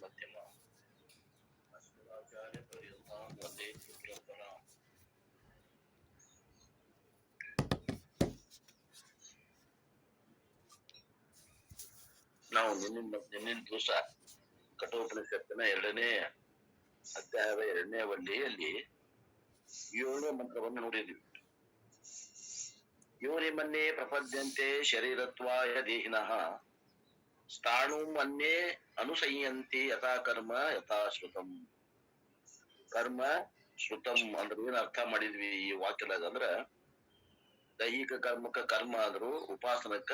ಮಧ್ಯಮ ಅಸ್ಮದಾಚಾರ್ಯ ಪರ್ಯಂತಾಂ ವಂದೇ ಗುರುಪರಂಪರಾಂ. ನಾವು ನಿನ್ನಿನ ದಿವಸ ಕಠೋಪನಿಷತ್ತಿನ 2ನೇ ಅಧ್ಯಾಯದ 2ನೇ ವಲ್ಲಿಯಲ್ಲಿ 7ನೇ ಮಂತ್ರವನ್ನು ನೋಡಿದ್ದೀವಿ. ಯೋನಿಮನ್ಯೇ ಪ್ರಪದ್ಯಂತೆ ಶರೀರತ್ವಾಯ ದೇಹಿನಃ ಸ್ಥಾಣುಂ ಅನ್ಯೇ ಅನುಸಂಯಂತಿ ಯಥಾ ಕರ್ಮ ಯಥಾ ಶ್ರುತಂ. ಕರ್ಮ ಶ್ರುತಂ ಅಂದ್ರೆ ಏನ್ ಅರ್ಥ ಮಾಡಿದ್ವಿ ಈ ವಾಕ್ಯದಾಗ ಅಂದ್ರ ದೈಹಿಕ ಕರ್ಮಕ್ಕ ಕರ್ಮ ಆದ್ರು ಉಪಾಸನಕ್ಕ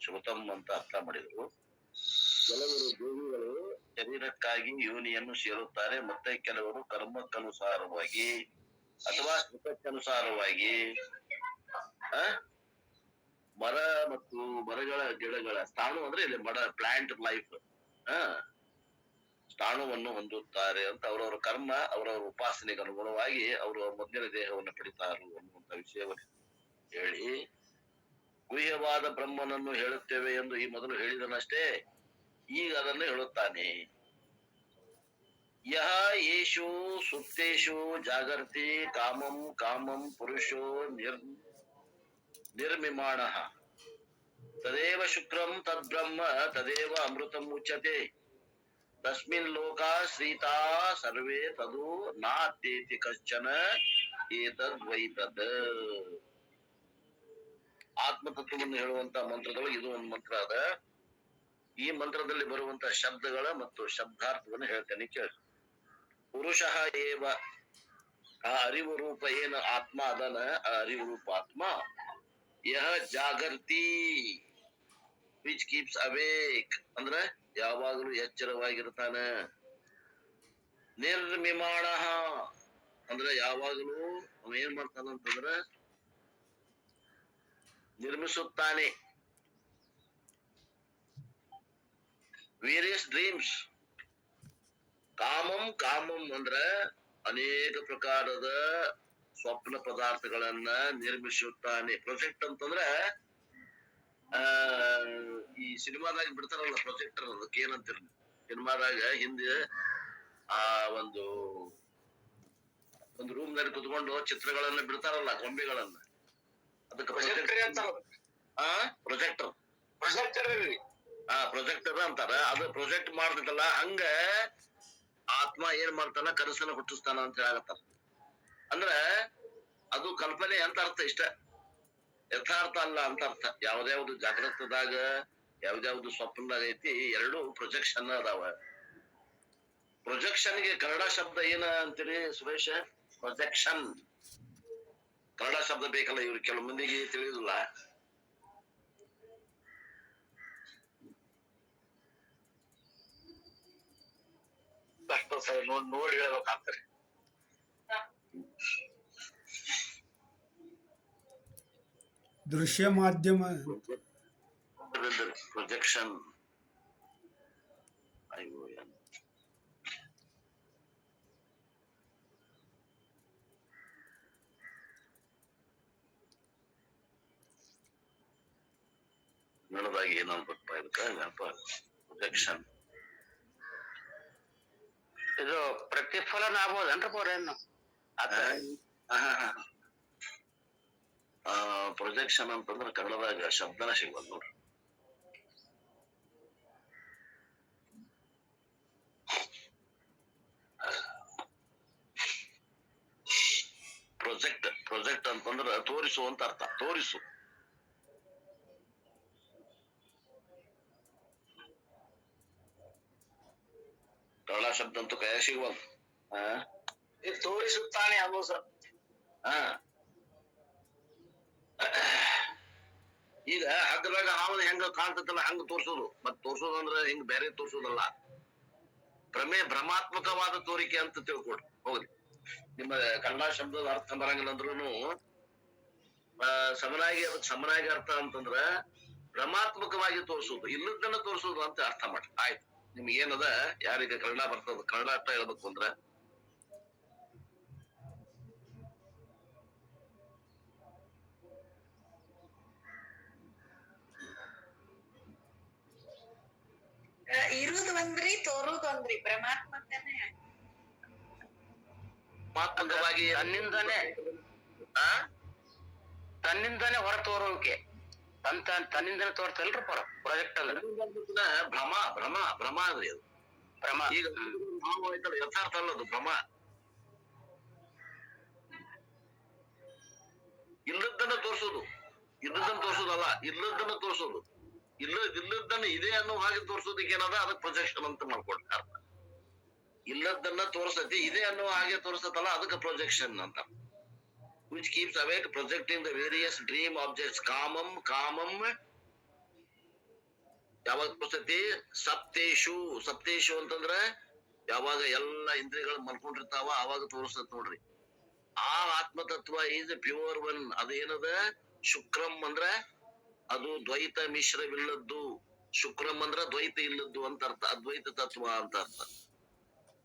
ಶ್ರುತಂ ಅಂತ ಅರ್ಥ ಮಾಡಿದ್ರು. ಕೆಲವರು ದೇವಿಗಳು ಶರೀರಕ್ಕಾಗಿ ಯೋನಿಯನ್ನು ಸೇರುತ್ತಾರೆ, ಮತ್ತೆ ಕೆಲವರು ಕರ್ಮಕ್ಕನುಸಾರವಾಗಿ ಅಥವಾ ಶ್ರುತಕ್ಕನುಸಾರವಾಗಿ ಮರ ಮತ್ತು ಮರಗಳ ಗಿಡಗಳ ಸ್ಥಾಣು ಅಂದ್ರೆ ಇಲ್ಲಿ ಮರ ಪ್ಲಾಂಟ್ ಲೈಫ್ ಸ್ಥಾಣುವನ್ನು ಹೊಂದುತ್ತಾರೆ ಅಂತ ಅವರವರ ಕರ್ಮ ಅವರವರ ಉಪಾಸನೆಗೆ ಅನುಗುಣವಾಗಿ ಅವರು ಮೊದಲಿನ ದೇಹವನ್ನು ಪಡಿತಾರು ಅನ್ನುವಂತ ವಿಷಯವನ್ನು ಹೇಳಿ ಗುಹ್ಯವಾದ ಬ್ರಹ್ಮನನ್ನು ಹೇಳುತ್ತೇವೆ ಎಂದು ಈ ಮೊದಲು ಹೇಳಿದನಷ್ಟೇ, ಈಗ ಅದನ್ನು ಹೇಳುತ್ತಾನೆ. ಯಹ ಯೇಷು ಸುಪ್ತೇಷು ಜಾಗರ್ತಿ ಕಾಮಂ ಕಾಮಂ ಪುರುಷೋ ನಿರ್ಮಿಮಾಣಃ ತದೇವ ಶುಕ್ರಂ ತದ್ಬ್ರಹ್ಮ ತದೇವ ಅಮೃತಂ ಉಚ್ಯತೆ ತಸ್ಮಿನ್ ಲೋಕಾ ಶ್ರೀತಾ ಸರ್ವೇ ತದು ನಾತ್ಯೇತಿ ಕಶ್ಚನ ಏತದ್ವೈತದ್. ಆತ್ಮತತ್ವವನ್ನು ಹೇಳುವಂತ ಮಂತ್ರದೊಳಗೆ ಇದು ಒಂದು ಮಂತ್ರ ಅದ. ಈ ಮಂತ್ರದಲ್ಲಿ ಬರುವಂತ ಶಬ್ದಗಳ ಮತ್ತು ಶಬ್ದಾರ್ಥವನ್ನು ಹೇಳ್ತೇನೆ ಕೇಳಿ. ಪುರುಷಃ ಏವ, ಆ ಅರಿವು ರೂಪ ಏನು ಆತ್ಮ ಅದನ, ಆ ಅರಿವು ರೂಪ ಆತ್ಮ ಯಹ ಜಾಗರ್ತಿ ವಿಚ್ ಕೀಪ್ಸ್ ಅವೇಕ್ ಅಂದ್ರ ಯಾವಾಗಲೂ ಎಚ್ಚರವಾಗಿರ್ತಾನ. ನಿರ್ಮಿಮಾಣ ಅಂದ್ರ ಯಾವಾಗಲೂ ಅವ ಏನ್ ಮಾಡ್ತಾನಂತಂದ್ರ ನಿರ್ಮಿಸುತ್ತಾನೆ. Various dreams. ಕಾಮಂ ಕಾಮಂ ಅಂದ್ರ ಅನೇಕ ಪ್ರಕಾರದ ಸ್ವಪ್ನ ಪದಾರ್ಥಗಳನ್ನ ನಿರ್ಮಿಸುತ್ತಾನೆ. ಪ್ರೊಜೆಕ್ಟ್ ಅಂತಂದ್ರ ಈ ಸಿನಿಮಾದಾಗ ಬಿಡ್ತಾರಲ್ಲ ಪ್ರೊಜೆಕ್ಟರ್, ಅದಕ್ಕೆ ಏನಂತೀರ ಸಿನಿಮಾದಾಗ ಹಿಂದೆ ಆ ಒಂದು ರೂಮ್ ನಲ್ಲಿ ಕುತ್ಕೊಂಡು ಚಿತ್ರಗಳನ್ನ ಬಿಡ್ತಾರಲ್ಲ, ಗೊಂಬೆಗಳನ್ನ, ಅದಕ್ಕೆ ಪ್ರೊಜೆಕ್ಟರ್ ಪ್ರೊಜೆಕ್ಟರ್ ಅಂತಾರ. ಅದು ಪ್ರೊಜೆಕ್ಟ್ ಮಾಡ್ತೈತಲ್ಲ, ಹಂಗ ಆತ್ಮ ಏನ್ ಮಾಡ್ತಾನ, ಕನಸನ್ನ ಹುಟ್ಟಿಸ್ತಾನ ಅಂತ ಹೇಳತ್ತಾರ. ಅಂದ್ರ ಅದು ಕಲ್ಪನೆ ಅಂತ ಅರ್ಥ, ಇಷ್ಟ ಯಥಾರ್ಥ ಅಲ್ಲ ಅಂತ ಅರ್ಥ. ಯಾವ್ದ್ಯಾವ್ದು ಜಾಗೃತದಾಗ ಯಾವ್ದ್ಯಾವ್ದು ಸ್ವಪ್ನದಾಗ ಐತಿ, ಎರಡು ಪ್ರೊಜೆಕ್ಷನ್ ಅದಾವ. ಪ್ರೊಜೆಕ್ಷನ್ಗೆ ಕನ್ನಡ ಶಬ್ದ ಏನ ಅಂತೀರಿ ಸುರೇಶ? ಪ್ರೊಜೆಕ್ಷನ್ ಕನ್ನಡ ಶಬ್ದ ಬೇಕಲ್ಲ, ಇವ್ರು ಕೆಲವು ಮಂದಿಗೆ ತಿಳಿಯುದಿಲ್ಲ. ನೋಡಿ ಹೇಳ್ಬೇಕಾಗ್ತದೆ. ದೃಶ್ಯ ಮಾಧ್ಯಮ ಪ್ರೊಜೆಕ್ಷನ್. ಕನ್ನಡದಾಗ ಏನನ್ಬೇಕಪ್ಪ ಇದಕ್ಕ? ಪ್ರೊಜೆಕ್ಷನ್ ಇದು ಪ್ರತಿಫಲನ ಆಗ್ಬೋದನ್ರಿ ಪೋರೇನು? ಪ್ರೊಜೆಕ್ಷನ್ ಅಂತಂದ್ರ ಕನ್ನಡದಾಗ ಶಬ್ದನ ಸಿಗ್ಬೋದು ನೋಡ್ರಿ. ಪ್ರೊಜೆಕ್ಟ್ ಅಂತಂದ್ರ ತೋರಿಸು ಅಂತ ಅರ್ಥ. ತೋರಿಸು. ಕನ್ನಡ ಶಬ್ದ ಅಂತೂ ಕೈಯಾಗ ಸಿಗ್ಬೋದು. ತೋರಿಸುತ್ತಾನೆ ಅನ್ನೋ ಸರ್. ಈಗ ಹಗ್ಗದಾಗ ಹಾವನ್ನ ಹೆಂಗ ಕಾಣ್ತೈತಲ್ಲ ಹಂಗ ತೋರ್ಸೋದು. ಮತ್ ತೋರ್ಸೋದು ಅಂದ್ರ ಹಿಂಗ್ ಬೇರೆ ತೋರ್ಸೋದಲ್ಲ, ಭ್ರಮಾತ್ಮಕವಾದ ತೋರಿಕೆ ಅಂತ ತಿಳ್ಕೊಡ್ರಿ. ಹೋಗ್ರಿ, ನಿಮ್ಮ ಕನ್ನಡ ಶಬ್ದದ ಅರ್ಥ ಬರಂಗಿಲ್ಲ ಅಂದ್ರೂ ಸಮನಾಗಿ ಅರ್ಥ ಅಂತಂದ್ರ ಭ್ರಮಾತ್ಮಕವಾಗಿ ತೋರ್ಸೋದು, ಇಲ್ಲದನ್ನ ತೋರ್ಸೋದು ಅಂತ ಅರ್ಥ ಮಾಡ್ರಿ. ಆಯ್ತು, ನಿಮ್ಗೆ ಏನದ, ಯಾರಿಗೆ ಕನ್ನಡ ಬರ್ತದ, ಕನ್ನಡ ಅರ್ಥ ಹೇಳ್ಬೇಕು ಅಂದ್ರ ಇರುವುದು ಒಂದ್ರಿ ತೋರುದೊಂದ್ರಿ ಪರಮಾತ್ಮಕ್ಕನೇ ಮಾತ್ಮಕವಾಗಿ ತನ್ನಿಂದಾನೇ ಆ ತನ್ನಿಂದಾನೇ ಹೊರ ತೋರೋಕೆ ತನ್ನಿಂದಾನೇ ತೋರ್ತಲ್ರಿ ಪ್ರಾಜೆಕ್ಟ್ ಅಂದ್ರೆ ಭ್ರಮ ಭ್ರಮ ಭ್ರಮ ಅದ್ರಿ ಅದು ಪ್ರಮ ಈಗ ಭಾವ ಆಯ್ತಲ್ಲ ಯಥಾರ್ಥ ಅಲ್ಲ ಅದು ಭ್ರಮ. ಇಲ್ಲದನ್ನ ತೋರ್ಸೋದು, ಇಲ್ಲದನ್ನ ತೋರ್ಸೋದಲ್ಲ, ಇಲ್ಲದನ್ನ ತೋರ್ಸೋದು. ಇಲ್ಲದನ್ನ ಇದೆ ಅನ್ನೋ ಹಾಗೆ ತೋರ್ಸೋದಕ್ಕೆ ಏನದ ಅದಕ್ಕೆ ಪ್ರೊಜೆಕ್ಷನ್ ಅಂತ ಮಾಡ್ಕೊಡ್ತಾರ. ಇಲ್ಲದನ್ನ ತೋರ್ಸತಿ ಇದೆ ಅನ್ನೋ ಹಾಗೆ ತೋರ್ಸತ್ತಲ್ಲ ಅದಕ್ಕೆ ಪ್ರೊಜೆಕ್ಷನ್ ಅಂತ. which keeps awake projecting the various dream objects ಕಾಮಂ ಯಾವಾಗ ತೋರ್ಸತಿ ಸಪ್ತೇಶು ಅಂತಂದ್ರ ಯಾವಾಗ ಎಲ್ಲ ಇಂದ್ರಿಯಗಳು ಮಲ್ಕೊಂಡಿರ್ತಾವ ಅವಾಗ ತೋರಿಸ್ತತ್ ನೋಡ್ರಿ. ಆ ಆತ್ಮತತ್ವ ಈಸ್ ಪ್ಯೂರ್ ಒನ್. ಅದೇನದ ಶುಕ್ರಂ ಅಂದ್ರ ಅದು ದ್ವೈತ ಮಿಶ್ರವಿಲ್ಲದ್ದು, ಶುಕ್ರಂ ಅಂದ್ರ ದ್ವೈತ ಇಲ್ಲದ್ದು ಅಂತ ಅರ್ಥ, ಅದ್ವೈತ ತತ್ವ ಅಂತ ಅರ್ಥ.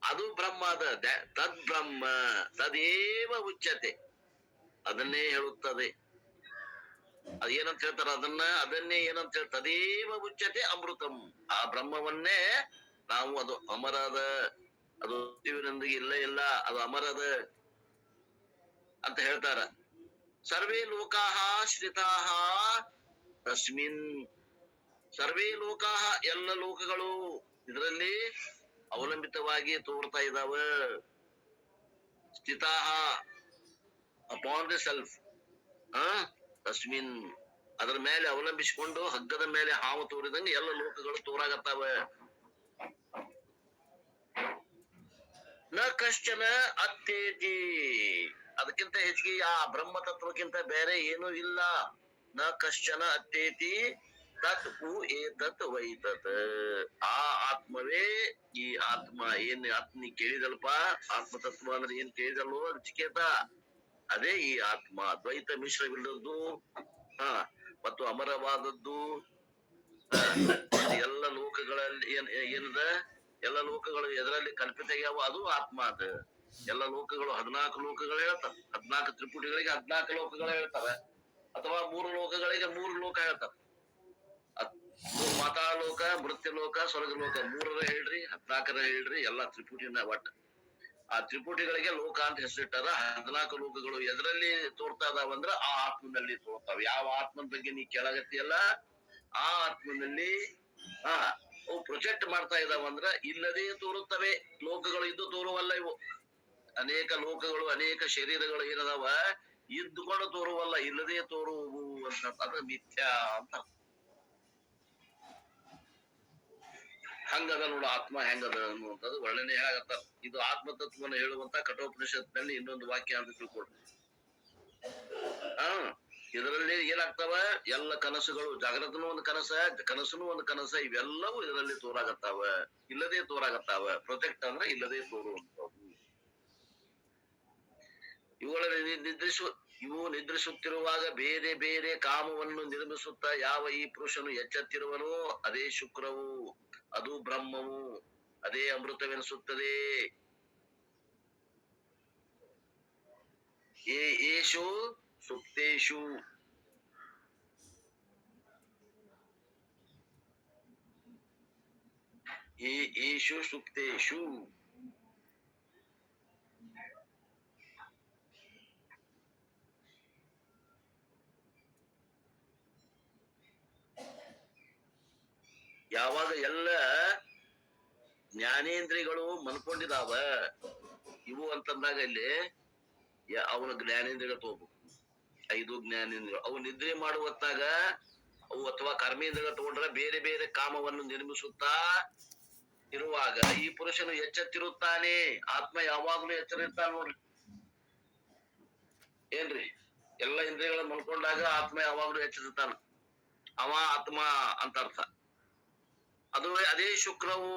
ಅದು ಬ್ರಹ್ಮ ಅದ, ತದ್ ಬ್ರಹ್ಮ ತದೇವ ಉಚ್ಯತೆ, ಅದನ್ನೇ ಹೇಳುತ್ತದೆ. ಅದೇನಂತ ಹೇಳ್ತಾರ ಅದನ್ನೇ ಏನಂತ ಹೇಳ್ತಾರೆ, ತದೇವ ಉಚ್ಯತೆ ಅಮೃತಂ. ಆ ಬ್ರಹ್ಮವನ್ನೇ ನಾವು ಅದು ಅಮರದ, ಅದು ಜೀವನೊಂದಿಗೆ ಇಲ್ಲ ಅದು ಅಮರದ ಅಂತ ಹೇಳ್ತಾರ. ಸರ್ವೇ ಲೋಕಾಹ ಶ್ರಿತಾಹ ತಸ್ಮಿನ್, ಸರ್ವೇ ಲೋಕಾಹ ಎಲ್ಲ ಲೋಕಗಳು ಇದರಲ್ಲಿ ಅವಲಂಬಿತವಾಗಿ ತೋರ್ತಾ ಇದಾವ. ಸ್ಥಿತಾಹ ಅಪಾನ್ ದ ಸೆಲ್ಫ್, ತಸ್ಮಿನ್ ಅದರ ಮೇಲೆ ಅವಲಂಬಿಸಿಕೊಂಡು ಹಗ್ಗದ ಮೇಲೆ ಹಾವು ತೋರಿದಂಗೆ ಎಲ್ಲ ಲೋಕಗಳು ತೋರಾಗತ್ತಾವ. ನ ಕಶ್ಚನ ಅತ್ಯೇತಿ, ಅದಕ್ಕಿಂತ ಹೆಚ್ಚಿಗೆ ಆ ಬ್ರಹ್ಮ ತತ್ವಕ್ಕಿಂತ ಬೇರೆ ಏನೂ ಇಲ್ಲ. ನ ಕಶ್ಚನ ಅತ್ಯೇತಿ ತತ್ ಉ ಏತತ್ ವೈತತ್. ಆ ಆತ್ಮವೇ ಈ ಆತ್ಮ. ಏನ್ ಆತ್ಮ ಕೇಳಿದಲ್ಪ, ಆತ್ಮ ತತ್ವ ಅಂದ್ರೆ ಏನ್ ಕೇಳಿದಲ್ವೋ ನಚಿಕೇತ, ಅದೇ ಈ ಆತ್ಮ. ದ್ವೈತ ಮಿಶ್ರವಿಲ್ಲದ್ದು ಮತ್ತು ಅಮರವಾದದ್ದು. ಎಲ್ಲ ಲೋಕಗಳಲ್ಲಿ ಏನದ, ಎಲ್ಲ ಲೋಕಗಳು ಎದರಲ್ಲಿ ಕಲ್ಪಿತ ಆಗ್ಯಾವ, ಅದು ಆತ್ಮ ಅದ. ಎಲ್ಲ ಲೋಕಗಳು 14 ಲೋಕಗಳು ಹೇಳ್ತಾರ, 14 ತ್ರಿಪುಟಿಗಳಿಗೆ 14 ಲೋಕಗಳು ಹೇಳ್ತಾರೆ, ಅಥವಾ 3 ಲೋಕಗಳಿಗೆ 3 ಲೋಕ ಹೇಳ್ತಾರ. ಮಾತಾ ಲೋಕ, ಮೃತ್ಯು ಲೋಕ, ಸ್ವರ್ಗ ಲೋಕ 3ರ ಹೇಳ್ರಿ, 14ರ ಹೇಳ್ರಿ, ಎಲ್ಲಾ ತ್ರಿಪುಟಿನ ಒಟ್ಟ. ಆ ತ್ರಿಪುಟಿಗಳಿಗೆ ಲೋಕ ಅಂತ ಹೆಸರಿಟ್ಟಾರ. 14 ಲೋಕಗಳು ಎದರಲ್ಲಿ ತೋರ್ತಾ ಇದಾವಂದ್ರ ಆ ಆತ್ಮನಲ್ಲಿ ತೋರ್ತಾವ. ಯಾವ ಆತ್ಮನ ಬಗ್ಗೆ ನೀ ಕೇಳಾಗತ್ತಿಯಲ್ಲ, ಆ ಆತ್ಮನಲ್ಲಿ ಅವು ಪ್ರೊಜೆಕ್ಟ್ ಮಾಡ್ತಾ ಇದಾವಂದ್ರ ಇಲ್ಲದೇ ತೋರುತ್ತವೆ. ಲೋಕಗಳು ಇದ್ದು ತೋರುವಲ್ಲ ಇವು. ಅನೇಕ ಲೋಕಗಳು, ಅನೇಕ ಶರೀರಗಳು ಏನದಾವ ಇದ್ದುಕೊಂಡು ತೋರುವಲ್ಲ, ಇಲ್ಲದೇ ತೋರುವು ಅಂತ. ಅದ್ರ ಮಿಥ್ಯಾ ಅಂತ. ಹಂಗದ ನೋಡು ಆತ್ಮ ಹೆಂಗದ ಅನ್ನುವಂಥದ್ದು ವರ್ಣನೆ ಹೇಳಾಗತ್ತ. ಇದು ಆತ್ಮತತ್ವವನ್ನು ಹೇಳುವಂತ ಕಠೋಪನಿಷತ್ನಲ್ಲಿ ಇನ್ನೊಂದು ವಾಕ್ಯ ಅಂತ ತಿಳ್ಕೊಡ್ರಿ. ಇದರಲ್ಲಿ ಏನಾಗ್ತಾವ, ಎಲ್ಲ ಕನಸುಗಳು, ಜಾಗ್ರತನೂ ಒಂದು ಕನಸುನು ಒಂದು ಕನಸ, ಇವೆಲ್ಲವೂ ಇದರಲ್ಲಿ ತೋರಾಗತ್ತಾವ, ಇಲ್ಲದೇ ತೋರಾಗತ್ತಾವ. ಪ್ರೊಜೆಕ್ಟ್ ಅಂದ್ರೆ ಇಲ್ಲದೇ ತೋರುವಂತವು. ಇವುಗಳಲ್ಲಿ ಇವು ನಿದ್ರಿಸುತ್ತಿರುವಾಗ ಬೇರೆ ಬೇರೆ ಕಾಮವನ್ನು ನಿರ್ಮಿಸುತ್ತಾ ಯಾವ ಈ ಪುರುಷನು ಎಚ್ಚೆತ್ತಿರುವನೋ ಅದೇ ಶುಕ್ರವು, ಅದು ಬ್ರಹ್ಮವು, ಅದೇ ಅಮೃತವೆನಿಸುತ್ತದೆ. ಏಷು ಸುಪ್ತೇಷು, ಏಷು ಸುಪ್ತೇಷು. ಯಾವಾಗ ಎಲ್ಲ ಜ್ಞಾನೇಂದ್ರಿಯಗಳು ಮನ್ಕೊಂಡಿದಾವ ಇವು ಅಂತಂದಾಗ ಇಲ್ಲಿ ಅವನ ಜ್ಞಾನೇಂದ್ರಿಯಗಳು ತಗೋಬೇಕು. 5 ಜ್ಞಾನೇಂದ್ರಿಯಗಳು ಅವು ನಿದ್ರೆ ಮಾಡುವತ್ತಾಗ ಅವು ಅಥವಾ ಕರ್ಮೇಂದ್ರಿಯಗಳು ತಗೊಂಡ್ರೆ ಬೇರೆ ಬೇರೆ ಕಾಮವನ್ನು ನಿರ್ಮಿಸುತ್ತಾ ಇರುವಾಗ ಈ ಪುರುಷನು ಎಚ್ಚೆತ್ತಿರುತ್ತಾನೆ. ಆತ್ಮ ಯಾವಾಗ್ಲೂ ಎಚ್ಚರಿರ್ತಾನ ನೋಡ್ರಿ. ಏನ್ರಿ, ಎಲ್ಲ ಇಂದ್ರಿಯಗಳು ಮಲ್ಕೊಂಡಾಗ ಆತ್ಮ ಯಾವಾಗ್ಲೂ ಎಚ್ಚರಿರ್ತಾನ, ಅವ ಆತ್ಮ ಅಂತ ಅರ್ಥ. ಅದು ಅದೇ ಶುಕ್ರವು.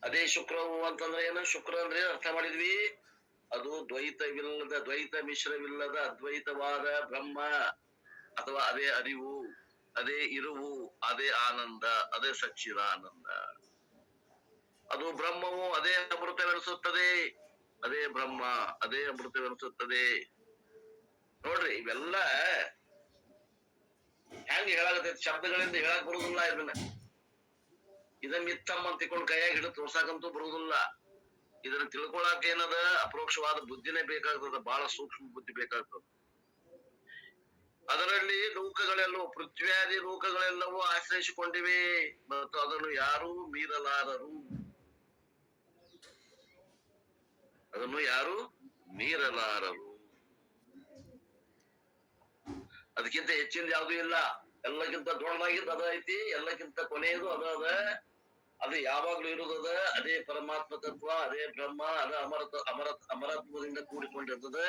ಅದೇ ಶುಕ್ರವು ಅಂತಂದ್ರೆ ಏನು? ಶುಕ್ರ ಅಂದ್ರೆ ಅರ್ಥ ಮಾಡಿದ್ವಿ, ಅದು ದ್ವೈತವಿಲ್ಲದ, ದ್ವೈತ ಮಿಶ್ರವಿಲ್ಲದ ಅದ್ವೈತವಾದ ಬ್ರಹ್ಮ, ಅಥವಾ ಅದೇ ಅರಿವು, ಅದೇ ಇರುವು, ಅದೇ ಆನಂದ, ಅದೇ ಸಚ್ಚಿದಾನಂದ. ಅದು ಬ್ರಹ್ಮವು, ಅದೇ ಅಮೃತವೆನಿಸುತ್ತದೆ. ಅದೇ ಬ್ರಹ್ಮ, ಅದೇ ಅಮೃತವೆನಿಸುತ್ತದೆ. ನೋಡ್ರಿ, ಇವೆಲ್ಲ ಹೆಂಗ್ ಹೇಳಾಗತೈತಿ, ಶಬ್ದಗಳಿಂದ ಹೇಳಕ್ ಬರುದಿಲ್ಲ ಇದನ್ನ. ಇದನ್ನ ಮಿತ್ತಮ್ಮ ಅಂತ ತಿಳ್ಕೊಂಡು ಕೈಯಾಗ ಹಿಡಿದು ತೋರ್ಸಾಕಂತೂ ಬರುವುದಿಲ್ಲ. ಇದನ್ನ ತಿಳ್ಕೊಳಕ್ ಏನದ ಅಪರೋಕ್ಷವಾದ ಬುದ್ಧಿನೇ ಬೇಕಾಗ್ತದ, ಬಹಳ ಸೂಕ್ಷ್ಮ ಬುದ್ಧಿ ಬೇಕಾಗ್ತದ. ಅದರಲ್ಲಿ ಲೋಕಗಳೆಲ್ಲವೂ ಪೃಥ್ವ್ಯಾದಿ ಲೋಕಗಳೆಲ್ಲವೂ ಆಶ್ರಯಿಸಿಕೊಂಡಿವೆ ಮತ್ತು ಅದನ್ನು ಯಾರೂ ಮೀರಲಾರರು. ಅದನ್ನು ಯಾರು ಮೀರಲಾರರು. ಅದಕ್ಕಿಂತ ಹೆಚ್ಚಿನ ಯಾವ್ದು ಇಲ್ಲ. ಎಲ್ಲಕ್ಕಿಂತ ದೊಡ್ಡದಾಗಿದ್ದು ಅದ ಐತಿ, ಎಲ್ಲಕ್ಕಿಂತ ಕೊನೆಯದು ಅದ ಅದ. ಅದು ಯಾವಾಗ್ಲೂ ಇರುದದ. ಅದೇ ಪರಮಾತ್ಮ ತತ್ವ, ಅದೇ ಬ್ರಹ್ಮ, ಅದ ಅಮರತ್ವದಿಂದ ಕೂಡಿಕೊಂಡಿರ್ತದ.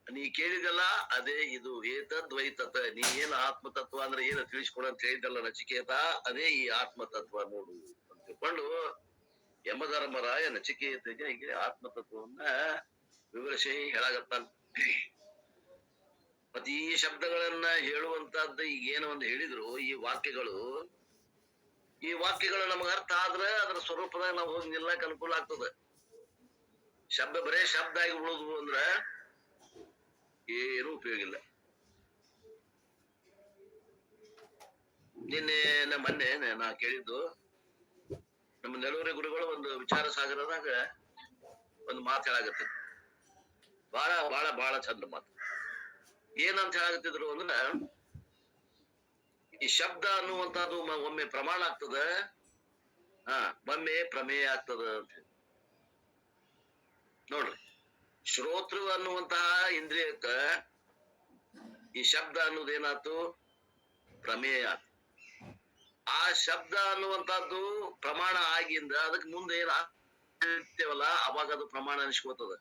ನೀ ಕೇಳಿದಲ್ಲ ಅದೇ ಇದು ಏತದ್ವೈತತ. ನೀ ಏನ್ ಆತ್ಮತತ್ವ ಅಂದ್ರೆ ಏನು ತಿಳಿಸ್ಕೊಡ ಅಂತ ಹೇಳಿದಲ್ಲ ನಚಿಕೇತ, ಅದೇ ಈ ಆತ್ಮತತ್ವ ನೋಡು ಅಂತ ತಿಳ್ಕೊಂಡು ಯಮಧರ್ಮರಾಯ ನಚಿಕೇತಗೆ ಹೀಗೆ ಆತ್ಮತತ್ವವನ್ನ ವಿವರಿಸಿ ಹೇಳಾಗತ್ತಾನ. ಮತ್ತೆ ಈ ಶಬ್ದಗಳನ್ನ ಹೇಳುವಂತಹದ್ದು ಈಗ ಏನೋ ಒಂದು ಹೇಳಿದ್ರು, ಈ ವಾಕ್ಯಗಳು ನಮಗ ಅರ್ಥ ಆದ್ರೆ ಅದರ ಸ್ವರೂಪದಾಗ ನಾವು ಹೋಗಿ ನಿಲ್ಲಕ್ ಅನುಕೂಲ ಆಗ್ತದ. ಶಬ್ದ ಬರೇ ಶಬ್ದ ಆಗಿ ಉಳಿದ್ವು ಅಂದ್ರ ಏನು ಉಪಯೋಗ ಇಲ್ಲ. ಮೊನ್ನೆ ನಾ ಕೇಳಿದ್ದು, ನಮ್ಮ ನೆಲೂರಿ ಗುರುಗಳು ಒಂದು ವಿಚಾರ ಸಾಗರದಾಗ ಒಂದು ಮಾತು ಹೇಳಾಗತ್ತಿದ್ರು. ಬಹಳ ಬಹಳ ಬಹಳ ಚಂದ ಮಾತು. ಏನಂತ ಹೇಳಾಗತ್ತಿದ್ರು ಅಂದ್ರ, ಈ ಶಬ್ದ ಅನ್ನುವಂಥದ್ದು ಒಮ್ಮೆ ಪ್ರಮಾಣ ಆಗ್ತದ, ಒಮ್ಮೆ ಪ್ರಮೇಯ ಆಗ್ತದ ಅಂತ ನೋಡ್ರಿ. ಶ್ರೋತೃ ಅನ್ನುವಂತಹ ಇಂದ್ರಿಯಕ್ಕ ಈ ಶಬ್ದ ಅನ್ನೋದೇನಾತು ಪ್ರಮೇಯ ಆತು. ಆ ಶಬ್ದ ಅನ್ನುವಂಥದ್ದು ಪ್ರಮಾಣ ಆಗಿಂದ ಅದಕ್ಕೆ ಮುಂದೆ ಏನಾಗ್ತೇವಲ್ಲ ಅವಾಗ ಅದು ಪ್ರಮಾಣ ಅನಿಸ್ಕೋತದ.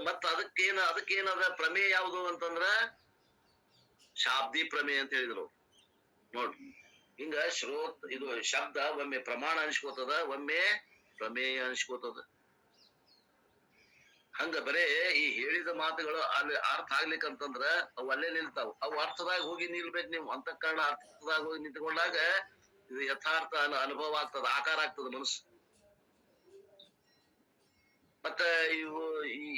ಮತ್ತ ಅದಕ್ಕೇನದ ಪ್ರಮೇಯ ಯಾವುದು ಅಂತಂದ್ರ ಶಾಬ್ದಿ ಪ್ರಮೇಯ ಅಂತ ಹೇಳಿದ್ರು ನೋಡ್ರಿ. ಹಿಂಗ ಇದು ಶಬ್ದ ಒಮ್ಮೆ ಪ್ರಮಾಣ ಅನಿಸ್ಕೋತದ, ಒಮ್ಮೆ ಪ್ರಮೇಯ ಅನಿಸ್ಕೋತದ. ಹಂಗ ಬರೇ ಈ ಹೇಳಿದ ಮಾತುಗಳು ಅಲ್ಲಿ ಅರ್ಥ ಆಗ್ಲಿಕ್ಕಂತಂದ್ರ ಅವು ಅಲ್ಲೇ ನಿಲ್ತಾವ. ಅವು ಅರ್ಥದಾಗ ಹೋಗಿ ನಿಲ್ಬೇಕು. ನೀವು ಅಂತಃಕರಣ ಅರ್ಥದಾಗ ಹೋಗಿ ನಿಂತ್ಕೊಂಡಾಗ ಇದು ಯಥಾರ್ಥ ಅನುಭವ ಆಗ್ತದ, ಆಕಾರ ಆಗ್ತದ ಮನಸ್ಸು. ಮತ್ತ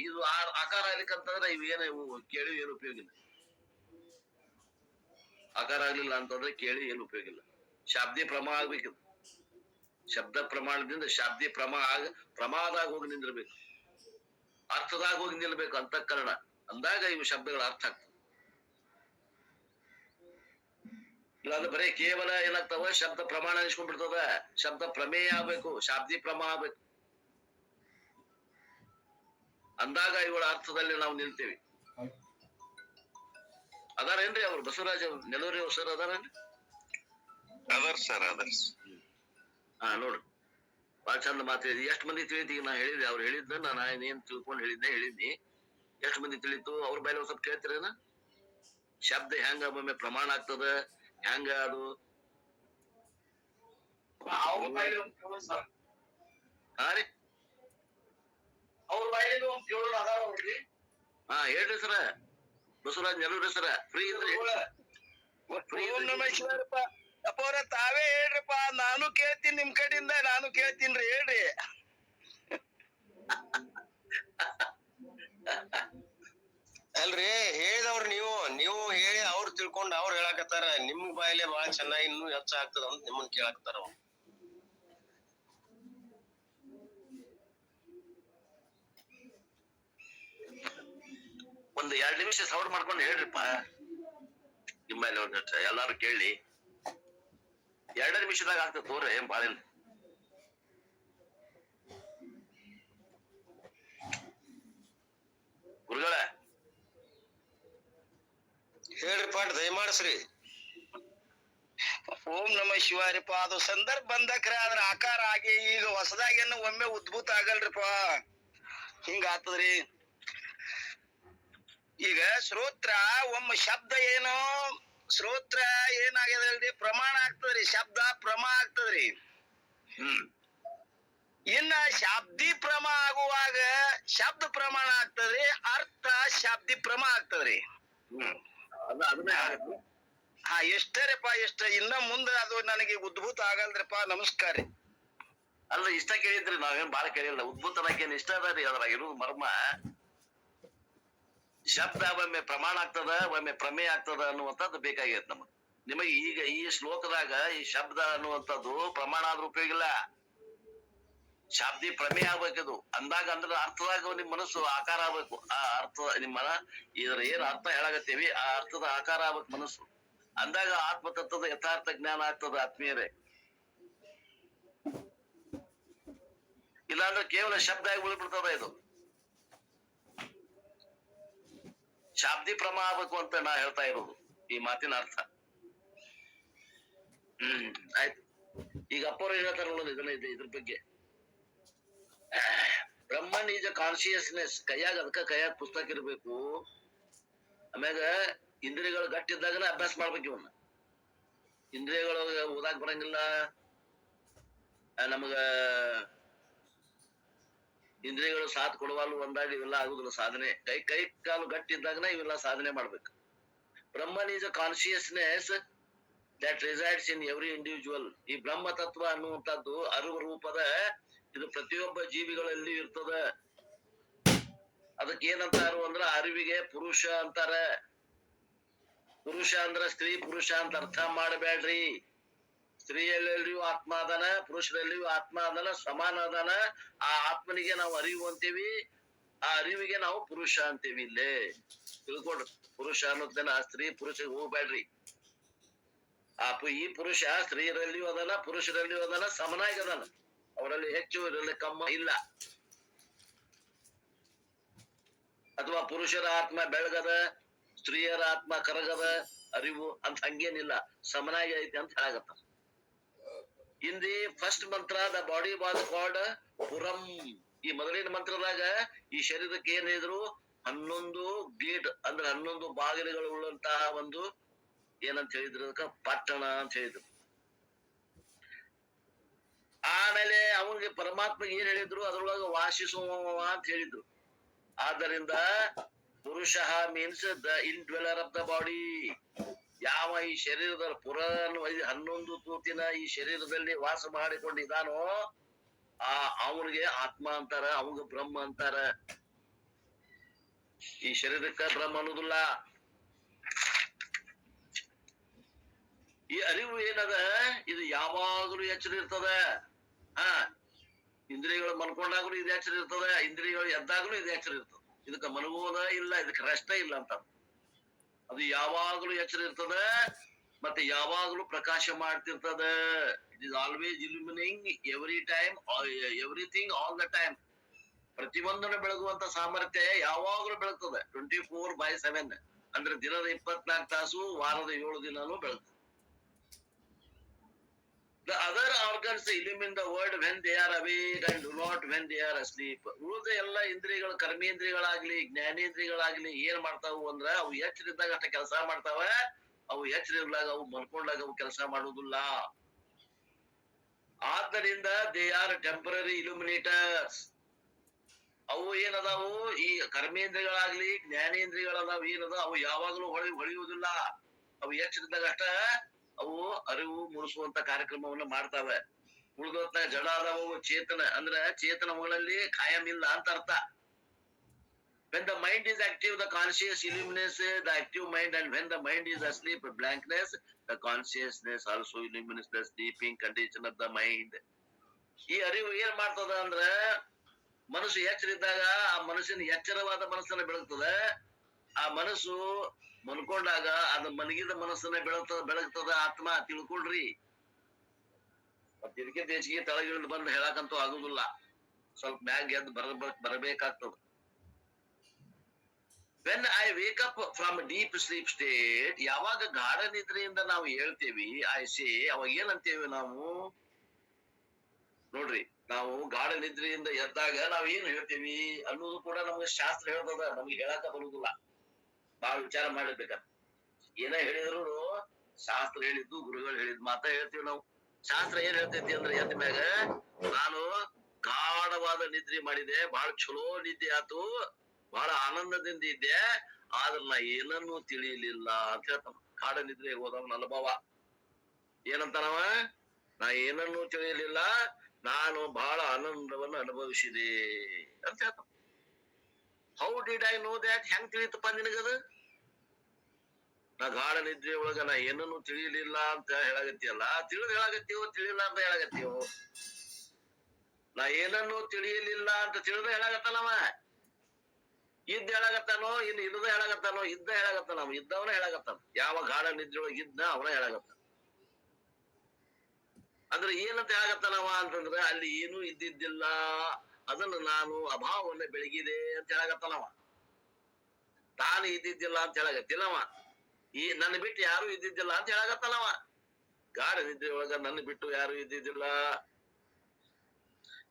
ಇದು ಆಕಾರ ಆಗ್ಲಿಕ್ಕಂತಂದ್ರ ಇವು ಕೇಳಿ ಏನು ಉಪಯೋಗ ಇಲ್ಲ. ಆಕಾರ ಆಗ್ಲಿಲ್ಲ ಅಂತಂದ್ರೆ ಕೇಳಿ ಏನು ಉಪಯೋಗ ಇಲ್ಲ. ಶಾಬ್ದಿ ಪ್ರಮಾಣ ಆಗ್ಬೇಕಿದು. ಶಬ್ದ ಪ್ರಮಾಣದಿಂದ ಶಾಬ್ದಿ ಪ್ರಮಾದಾಗ ಹೋಗಿ ನಿಂದಿರ್ಬೇಕು, ಅರ್ಥದಾಗ ಹೋಗಿ ನಿಲ್ಬೇಕು ಅಂತಃಕರಣ. ಅಂದಾಗ ಇವು ಶಬ್ದಗಳ ಅರ್ಥ ಆಗ್ತದೆ. ಇಲ್ಲಾಂದ್ರೆ ಬರೀ ಕೇವಲ ಏನಾಗ್ತಾವ, ಶಬ್ದ ಪ್ರಮಾಣ ಅನಿಸ್ಕೊಂಡ್ಬಿಡ್ತದ. ಶಬ್ದ ಪ್ರಮೇಯ ಆಗ್ಬೇಕು, ಶಾಬ್ದಿ ಪ್ರಮಾಣ ಆಗ್ಬೇಕು. ಅಂದಾಗ ಇವುಗಳ ಅರ್ಥದಲ್ಲಿ ನಾವು ನಿಲ್ತೇವಿ. ಅದಾರೇನ್ರಿ ಅವ್ರು ಬಸವರಾಜ್ ಅವ್ರು ನೆಲೂರಿ ಅವ್ರು ಸರ್ ಅದಾರೇನ್ರಿ? ಅದರ್ ಸರ್ ಅದರ್. ನೋಡ್ರಿ ಬಾಳ ಚಂದ ಮಾತಾಡಿದ್ವಿ. ಎಷ್ಟ್ ಮಂದಿ ತಿಳಿತಿ ನಾ ಹೇಳಿದ್ದೆ, ಅವ್ರು ಹೇಳಿದ್ದ ನಾನು ಏನ್ ತಿಳ್ಕೊಂಡು ಹೇಳಿದ್ನಿ. ಎಷ್ಟ್ ಮಂದಿ ತಿಳಿತು ಅವ್ರ ಬಾಯಲ್ಲಿ ಒಂದ್ ಸ್ವಲ್ಪ ಕೇಳ್ತಿರೇನ? ಶಬ್ದ ಹೆಂಗ ಒಮ್ಮೆ ಪ್ರಮಾಣ ಆಗ್ತದ, ಹೆಂಗ ಅದು ರೀ ಅವ್ರ ಬಾಯಲ್ಲಿ ಒಂದ್ ಕೇಳೋಣ ಅದಾವ್ರಿ. ಹೇಳ್ರಿ ಸರ ಬಸವರಾಜ್ ನೆಲೂರಿ ಸರ. ಫ್ರೀ ಇದ್ರಿ? ಓಂ ನಮಃ ಶಿವಾಯಪ್ಪ. ಅಪ್ಪವ್ರ ತಾವೇ ಹೇಳ್ರಪ್ಪ, ನಾನು ಕೇಳ್ತೀನಿ ನಿಮ್ ಕಡೆಯಿಂದ. ನಾನು ಕೇಳ್ತೀನ್ರಿ, ಹೇಳ್ರಿ. ಅಲ್ರಿ ಹೇಳಿದವ್ರು ನೀವು ಹೇಳಿ ಅವ್ರು ತಿಳ್ಕೊಂಡ್ ಅವ್ರು ಹೇಳಾಕತ್ತಾರ. ನಿಮ್ ಬಾಯಲ್ಲೇ ಬಾಳ ಚೆನ್ನಾಗಿ ಇನ್ನೂ ಹೆಚ್ಚ ಆಗ್ತದ ಅಂತ ನಿಮ್ಮನ್ ಕೇಳಾಕತ್ತಾರ. ಒಂದ್ 2 ನಿಮಿಷ ಸೌಂಡ್ ಮಾಡ್ಕೊಂಡು ಹೇಳ್ರಿಪ್ಪ. ನಿಮ್ಮಲ್ಲಿ ಒಂದ್ ಎಲ್ಲಾರು ಕೇಳಿ. 2 ನಿಮಿಷದಾಗ ಆಗ್ತದೆ ತೋರ್ರಿ, ಏನ್ ಬಾಳಿಲ್ಲ. ಗುರುಗಳ ಹೇಳ್ರಿಪ್ಪ, ದಯಮಾಡಿಸ್ರಿ. ಓಂ ನಮಃ ಶಿವಾಯಪ್ಪ. ಅದು ಸಂದರ್ಭ ಬಂದಕ್ರೆ ಅದ್ರ ಆಕಾರ ಆಗಿ ಈಗ ಹೊಸದಾಗೇನು ಒಮ್ಮೆ ಉದ್ಭೂತ ಆಗಲ್ರಿಪ್ಪ. ಹಿಂಗ ಆಗ್ತದ್ರಿ. ಈಗ ಶ್ರೋತ್ರ ಒಮ್ಮೆ ಶಬ್ದ ಏನು ಶ್ರೋತ್ರ ಏನಾಗ್ಯದಲ್ರಿ, ಪ್ರಮಾಣ ಆಗ್ತದ್ರಿ. ಶಬ್ದ ಪ್ರಮಾ ಆಗ್ತದ್ರಿ. ಇನ್ನ ಶಾಬ್ದಿ ಪ್ರಮ ಆಗುವಾಗ ಶಬ್ದ ಪ್ರಮಾಣ ಆಗ್ತದ್ರಿ, ಅರ್ಥ ಶಾಬ್ದಿ ಪ್ರಮ ಆಗ್ತದ್ರಿ. ಎಷ್ಟರಪ್ಪ ಎಷ್ಟ. ಇನ್ನ ಮುಂದೆ ಅದು ನನಗೆ ಉದ್ಭೂತ ಆಗಲ್ರಿಪ್ಪ. ನಮಸ್ಕಾರ ರೀ. ಅಲ್ಲ ಇಷ್ಟ ಕೇಳಿದ್ರಿ, ನಾವೇನ್ ಬಾಳ ಕೇಳಿಲ್ಲ. ಉದ್ಭೂತನಕ್ಕೇನ್ ಇಷ್ಟ ಅದ ರೀ. ಅದ್ರಾಗ ಇರುವುದು ಮರ್ಮ. ಶಬ್ದ ಒಮ್ಮೆ ಪ್ರಮಾಣ ಆಗ್ತದ, ಒಮ್ಮೆ ಪ್ರಮೇಯ ಆಗ್ತದ ಅನ್ನುವಂಥದ್ದು ಬೇಕಾಗೈತೆ ನಮಗ್. ನಿಮಗೆ ಈಗ ಈ ಶ್ಲೋಕದಾಗ ಈ ಶಬ್ದ ಅನ್ನುವಂಥದ್ದು ಪ್ರಮಾಣ ಆದ್ರೂ ಉಪಯೋಗ ಇಲ್ಲ. ಶಾಬ್ದಿ ಪ್ರಮೇಯ ಆಗ್ಬೇಕಿದು. ಅಂದಾಗ ಅಂದ್ರೆ ಅರ್ಥದಾಗ ನಿಮ್ ಮನಸ್ಸು ಆಕಾರ ಆಗ್ಬೇಕು. ಆ ಅರ್ಥ ನಿಮ್ಮ ಇದ್ರ ಏನ್ ಅರ್ಥ ಹೇಳಾಗತ್ತೇವಿ ಆ ಅರ್ಥದ ಆಕಾರ ಆಗ್ಬೇಕು ಮನಸ್ಸು. ಅಂದಾಗ ಆತ್ಮತತ್ವದ ಯಥಾರ್ಥ ಜ್ಞಾನ ಆಗ್ತದ ಆತ್ಮೀಯರೇ. ಇಲ್ಲಾಂದ್ರೆ ಕೇವಲ ಶಬ್ದ ಆಗಿ ಉಳಿದ್ಬಿಡ್ತದ ಇದು. ಶಾಬ್ದಿ ಪ್ರಮಾಣ ಆಗ್ಬೇಕು ಅಂತ ನಾ ಹೇಳ್ತಾ ಇರೋದು ಈ ಮಾತಿನ ಅರ್ಥ. ಆಯ್ತು. ಈಗ ಅಪ್ಪರು ಹೇಳ್ತಾರಲ್ಲ ಇದನ್ನ ಇದ್ರ ಬಗ್ಗೆ ಬ್ರಹ್ಮನ್ ಈಸ್ ಅ ಕಾನ್ಶಿಯಸ್ನೆಸ್. ಅದಕ್ಕ ಕೈಯಾಗ ಪುಸ್ತಕ ಇರ್ಬೇಕು. ಆಮ್ಯಾಗ ಇಂದ್ರಿಯಗಳು ಗಟ್ಟಿದ್ದಾಗನ ಅಭ್ಯಾಸ ಮಾಡ್ಬೇಕು ಇವನ್ನ. ಇಂದ್ರಿಯಗಳು ಓದಾಕ್ ಬರಂಗಿಲ್ಲ ನಮಗ, ಇಂದ್ರಿಯಗಳು ಸಾಥ್ ಕೊಡುವಲ್ಲು ಒಂದಾಗಿ ಇವೆಲ್ಲ ಆಗುದಿಲ್ಲ ಸಾಧನೆ. ಕೈ ಕಾಲು ಗಟ್ಟಿದ್ದಾಗನ ಇವೆಲ್ಲ ಸಾಧನೆ ಮಾಡ್ಬೇಕು. Brahman is a consciousness that resides in every individual. ಈ ಬ್ರಹ್ಮ ತತ್ವ ಅನ್ನುವಂಥದ್ದು ಅರಿವು ರೂಪದ ಇದು ಪ್ರತಿಯೊಬ್ಬ ಜೀವಿಗಳಲ್ಲಿ ಇರ್ತದ. ಅದಕ್ಕೆ ಏನಂತಾರು ಅಂದ್ರ ಅರಿವಿಗೆ ಪುರುಷ ಅಂತಾರ. ಪುರುಷ ಅಂದ್ರ ಸ್ತ್ರೀ ಪುರುಷ ಅಂತ ಅರ್ಥ ಮಾಡಬೇಡ್ರಿ. ಸ್ತ್ರೀಯಲ್ಲಿಯೂ ಆತ್ಮ ಅದಾನ, ಪುರುಷರಲ್ಲಿಯೂ ಆತ್ಮ ಅದಾನ, ಸಮಾನ ಅದಾನ. ಆ ಆತ್ಮನಿಗೆ ನಾವು ಅರಿವು ಅಂತೀವಿ, ಆ ಅರಿವಿಗೆ ನಾವು ಪುರುಷ ಅಂತೀವಿ. ಇಲ್ಲೇ ತಿಳ್ಕೊಡ್ರಿ, ಪುರುಷ ಅನ್ನೋದನ್ನ ಸ್ತ್ರೀ ಪುರುಷ ಹೋಗ್ಬೇಡ್ರಿ. ಈ ಪುರುಷ ಸ್ತ್ರೀಯರಲ್ಲಿಯೂ ಅದಾನ, ಪುರುಷರಲ್ಲಿಯೂ ಅದಾನ, ಸಮನಾಗಿ ಅದಾನ. ಅವರಲ್ಲಿ ಹೆಚ್ಚು ಇದರಲ್ಲಿ ಕಮ್ಮ ಇಲ್ಲ. ಅಥವಾ ಪುರುಷರ ಆತ್ಮ ಬೆಳಗದ, ಸ್ತ್ರೀಯರ ಆತ್ಮ ಕರಗದ ಅರಿವು ಅಂತ ಹಂಗೇನಿಲ್ಲ, ಸಮನಾಗಿ ಐತಿ ಅಂತ ಹೇಳಾಗತ್ತ. ಇನ್ ದಿ ಫಸ್ಟ್ ಮಂತ್ರ the body was called Puram. ಈ ಮೊದಲಿನ ಮಂತ್ರದಾಗ ಈ ಶರೀರಕ್ಕೆ ಏನಿದ್ರು 11 ಗೇಟ್ ಅಂದ್ರೆ 11 ಬಾಗಿಲುಗಳು ಉಳ್ಳಂತಹ ಒಂದು ಏನಂತ ಹೇಳಿದ್ರು ಅದಕ್ಕ ಪಟ್ಟಣ ಅಂತ ಹೇಳಿದ್ರು. ಆಮೇಲೆ ಅವನಿಗೆ ಪರಮಾತ್ಮಗೆ ಏನ್ ಹೇಳಿದ್ರು ಅದ್ರೊಳಗ ವಾಸಿಸುವ ಅಂತ ಹೇಳಿದ್ರು. ಆದ್ದರಿಂದ purusha means the indweller of the body. ಯಾವ ಈ ಶರೀರದ ಪುರ 11 ತೂತಿನ ಈ ಶರೀರದಲ್ಲಿ ವಾಸ ಮಾಡಿಕೊಂಡಿದ್ದಾನೋ ಅವನಿಗೆ ಆತ್ಮ ಅಂತಾರ, ಅವನಿಗೆ ಬ್ರಹ್ಮ ಅಂತಾರ. ಈ ಶರೀರಕ್ಕ ಬ್ರಹ್ಮ ಅನ್ನೋದಿಲ್ಲ. ಈ ಅರಿವು ಏನದ ಇದು ಯಾವಾಗಲೂ ಎಚ್ಚರ ಇರ್ತದ. ಇಂದ್ರಿಯಗಳು ಮನ್ಕೊಂಡಾಗ್ಲೂ ಇದು ಎಚ್ಚರ ಇರ್ತದ, ಇಂದ್ರಿಯಗಳು ಎದ್ದಾಗ್ಲೂ ಇದು ಎಚ್ಚರ ಇರ್ತದ. ಇದಕ್ಕ ಮನಗೋದ ಇಲ್ಲ, ಇದಕ್ಕೆ ರೆಸ್ಟ ಇಲ್ಲ ಅಂತ. ಅದು ಯಾವಾಗಲೂ ಎಚ್ಚರ ಇರ್ತದ, ಮತ್ತೆ ಯಾವಾಗಲೂ ಪ್ರಕಾಶ ಮಾಡ್ತಿರ್ತದ. It is always illuminating every time, everything all the time. ಪ್ರತಿಯೊಂದನ್ನು ಬೆಳಗುವಂತ ಸಾಮರ್ಥ್ಯ ಯಾವಾಗಲೂ ಬೆಳಗ್ತದೆ. 24/7 ಅಂದ್ರೆ ದಿನದ 24 ತಾಸು, ವಾರದ 7 ದಿನಾನು ಬೆಳಗ್ತದೆ. The other organs illumine the world when they are awake and do not when they are asleep. ಉಳಿದ ಎಲ್ಲ ಇಂದ್ರಿಯಗಳು, ಕರ್ಮೇಂದ್ರಿಯಗಳಾಗ್ಲಿ ಜ್ಞಾನೇಂದ್ರಿಯಗಳಾಗ್ಲಿ ಏನ್ ಮಾಡ್ತಾವು ಅಂದ್ರ ಅವು ಎಚ್ಚರಿದ್ದಾಗ ಅಷ್ಟ ಕೆಲಸ ಮಾಡ್ತಾವ. ಅವು ಎಚ್ಚರಿರ್ಲಾಗ, ಅವು ಮಲ್ಕೊಂಡಾಗ ಅವು ಕೆಲಸ ಮಾಡುವುದಿಲ್ಲ. ಆದ್ದರಿಂದ ದೇ ಆರ್ ಟೆಂಪರರಿ ಇಲ್ಯುಮಿನೇಟರ್ಸ್. ಅವು ಏನದಾವು, ಈ ಕರ್ಮೇಂದ್ರಿಯಗಳಾಗ್ಲಿ ಜ್ಞಾನೇಂದ್ರಿಯಗಳದಾವು ಏನದ ಅವು ಯಾವಾಗಲೂ ಹೊಳೆಯುವುದಿಲ್ಲ. ಅವು ಎಚ್ಚರಿದ್ದಾಗ ಅಷ್ಟ ಅವು ಅರಿವು ಮೂಡಿಸುವಂತ ಕಾರ್ಯಕ್ರಮವನ್ನ ಮಾಡ್ತಾವೆ. ಉಳಿದೊತ್ತ ಜಡ ಅದಾವು, ಚೇತನ ಅಂದ್ರ ಚೇತನಗಳಲ್ಲಿ ಕಾಯಂ ಇಲ್ಲ ಅಂತ ಅರ್ಥ. When the mind is active, the conscious illumines the active mind, and when the mind is asleep, blankness, the consciousness also illumines the sleeping condition of the mind. ಈ ಅರಿವು ಏನ್ ಮಾಡ್ತದ ಅಂದ್ರ ಮನಸ್ಸು ಎಚ್ಚರಿದ್ದಾಗ ಆ ಮನಸ್ಸಿನ ಎಚ್ಚರವಾದ ಮನಸ್ಸನ್ನ ಬೆಳಗ್ತದೆ. ಆ ಮನಸ್ಸು ಮನ್ಕೊಂಡಾಗ ಅದು ಮಲಗಿದ ಮನಸ್ಸನ್ನ ಬೆಳಗ್ತದ ಆತ್ಮ. ತಿಳ್ಕೊಳ್ರಿ. ಮತ್ ಇದಕ್ಕೆ ದೇಶಿಗೆ ತಳಗಿಳಿದು ಬಂದು ಹೇಳಕಂತೂ ಆಗುದಿಲ್ಲ. ಸ್ವಲ್ಪ ಮ್ಯಾಗ್ ಎದ್ದು ಬರಬೇಕಾಗ್ತದ. When I wake up from deep sleep state, ಯಾವಾಗ ಗಾಢ ನಿದ್ರೆಯಿಂದ ನಾವು ಹೇಳ್ತೇವಿ I say, ಅವಾಗ ಏನಂತೇವಿ ನಾವು ನೋಡ್ರಿ. ನಾವು ಗಾಢ ನಿದ್ರೆಯಿಂದ ಎದ್ದಾಗ ನಾವ್ ಏನ್ ಹೇಳ್ತೇವಿ ಅನ್ನೋದು ಕೂಡ ನಮ್ಗೆ ಶಾಸ್ತ್ರ ಹೇಳ್ತದ, ನಮ್ಗೆ ಹೇಳಕ ಬರುದಿಲ್ಲ. ಬಾಳ ವಿಚಾರ ಮಾಡಿರ್ಬೇಕಂತ. ಏನ ಹೇಳಿದ್ರು ಶಾಸ್ತ್ರ ಹೇಳಿದ್ದು, ಗುರುಗಳು ಹೇಳಿದ್ ಮಾತ ಹೇಳ್ತೀವಿ ನಾವು. ಶಾಸ್ತ್ರ ಏನ್ ಹೇಳ್ತೈತಿ ಅಂದ್ರೆ ಎದ್ದ ಮ್ಯಾಗ ನಾನು ಗಾಢವಾದ ನಿದ್ರೆ ಮಾಡಿದೆ, ಬಹಳ ಚಲೋ ನಿದ್ದೆ ಆತು, ಬಹಳ ಆನಂದದಿಂದ ಇದ್ದೆ, ಆದ್ರ ನಾ ಏನನ್ನೂ ತಿಳಿಯಲಿಲ್ಲ ಅಂತ ಹೇಳ್ತಾನ. ಗಾಢ ನಿದ್ರೆ ಹೋದವನ ಅನುಭವ ಏನಂತಾನವ, ನಾ ಏನನ್ನೂ ತಿಳಿಯಲಿಲ್ಲ, ನಾನು ಬಹಳ ಆನಂದವನ್ನು ಅನುಭವಿಸಿದೆ ಅಂತ ಹೇಳ್ತಾನ. How did I know that? ಹೆಂಗ್ ತಿಳಿತಪ್ಪ ನಿನಗದು? ನಾ ಗಾಢ ನಿದ್ರೆ ಒಳಗ ನಾ ಏನನ್ನು ತಿಳಿಯಲಿಲ್ಲ ಅಂತ ಹೇಳಾಗತ್ತಿಯಲ್ಲ, ತಿಳಿದ್ ಹೇಳಾಗತ್ತೀವೋ ತಿಳಿಲ್ಲ ಅಂತ ಹೇಳಾಗತ್ತೀವೋ? ನಾ ಏನನ್ನು ತಿಳಿಯಲಿಲ್ಲ ಅಂತ ತಿಳಿದ ಹೇಳಾಗತ್ತಾನವ. ಇದ್ದ ಹೇಳಾಗತ್ತಾನೋ ಇನ್ನು ಇಲ್ಲದ ಹೇಳಾಗತ್ತಾನೋ? ಇದ್ದ ಹೇಳಾಗತ್ತಾನ, ಇದ್ದವನ ಹೇಳಾಗತ್ತಾನ. ಯಾವ ಗಾಢ ನಿದ್ರೆ ಒಳಗ ಇದ್ನ ಅವನ ಹೇಳಾಗತ್ತಾನ. ಅಂದ್ರೆ ಏನಂತ ಹೇಳಾಗತ್ತಾನವ ಅಂತಂದ್ರೆ ಅಲ್ಲಿ ಏನೂ ಇದ್ದಿದ್ದಿಲ್ಲ, ಅದನ್ನ ನಾನು ಅಭಾವವನ್ನ ಬೆಳಗಿದೆ ಅಂತ ಹೇಳಾಗತ್ತಾನವ. ತಾನು ಇದ್ದಿದ್ದಿಲ್ಲ ಅಂತ ಹೇಳಾಗತ್ತಿಲ್ಲವ. ನನ್ನ ಬಿಟ್ಟು ಯಾರು ಇದ್ದಿದ್ದಿಲ್ಲ ಅಂತ ಹೇಳಾಗತ್ತಾನವ. ಗಾಢ ನಿದ್ರೆ ಒಳಗ ನನ್ನ ಬಿಟ್ಟು ಯಾರು ಇದ್ದಿದ್ದಿಲ್ಲ,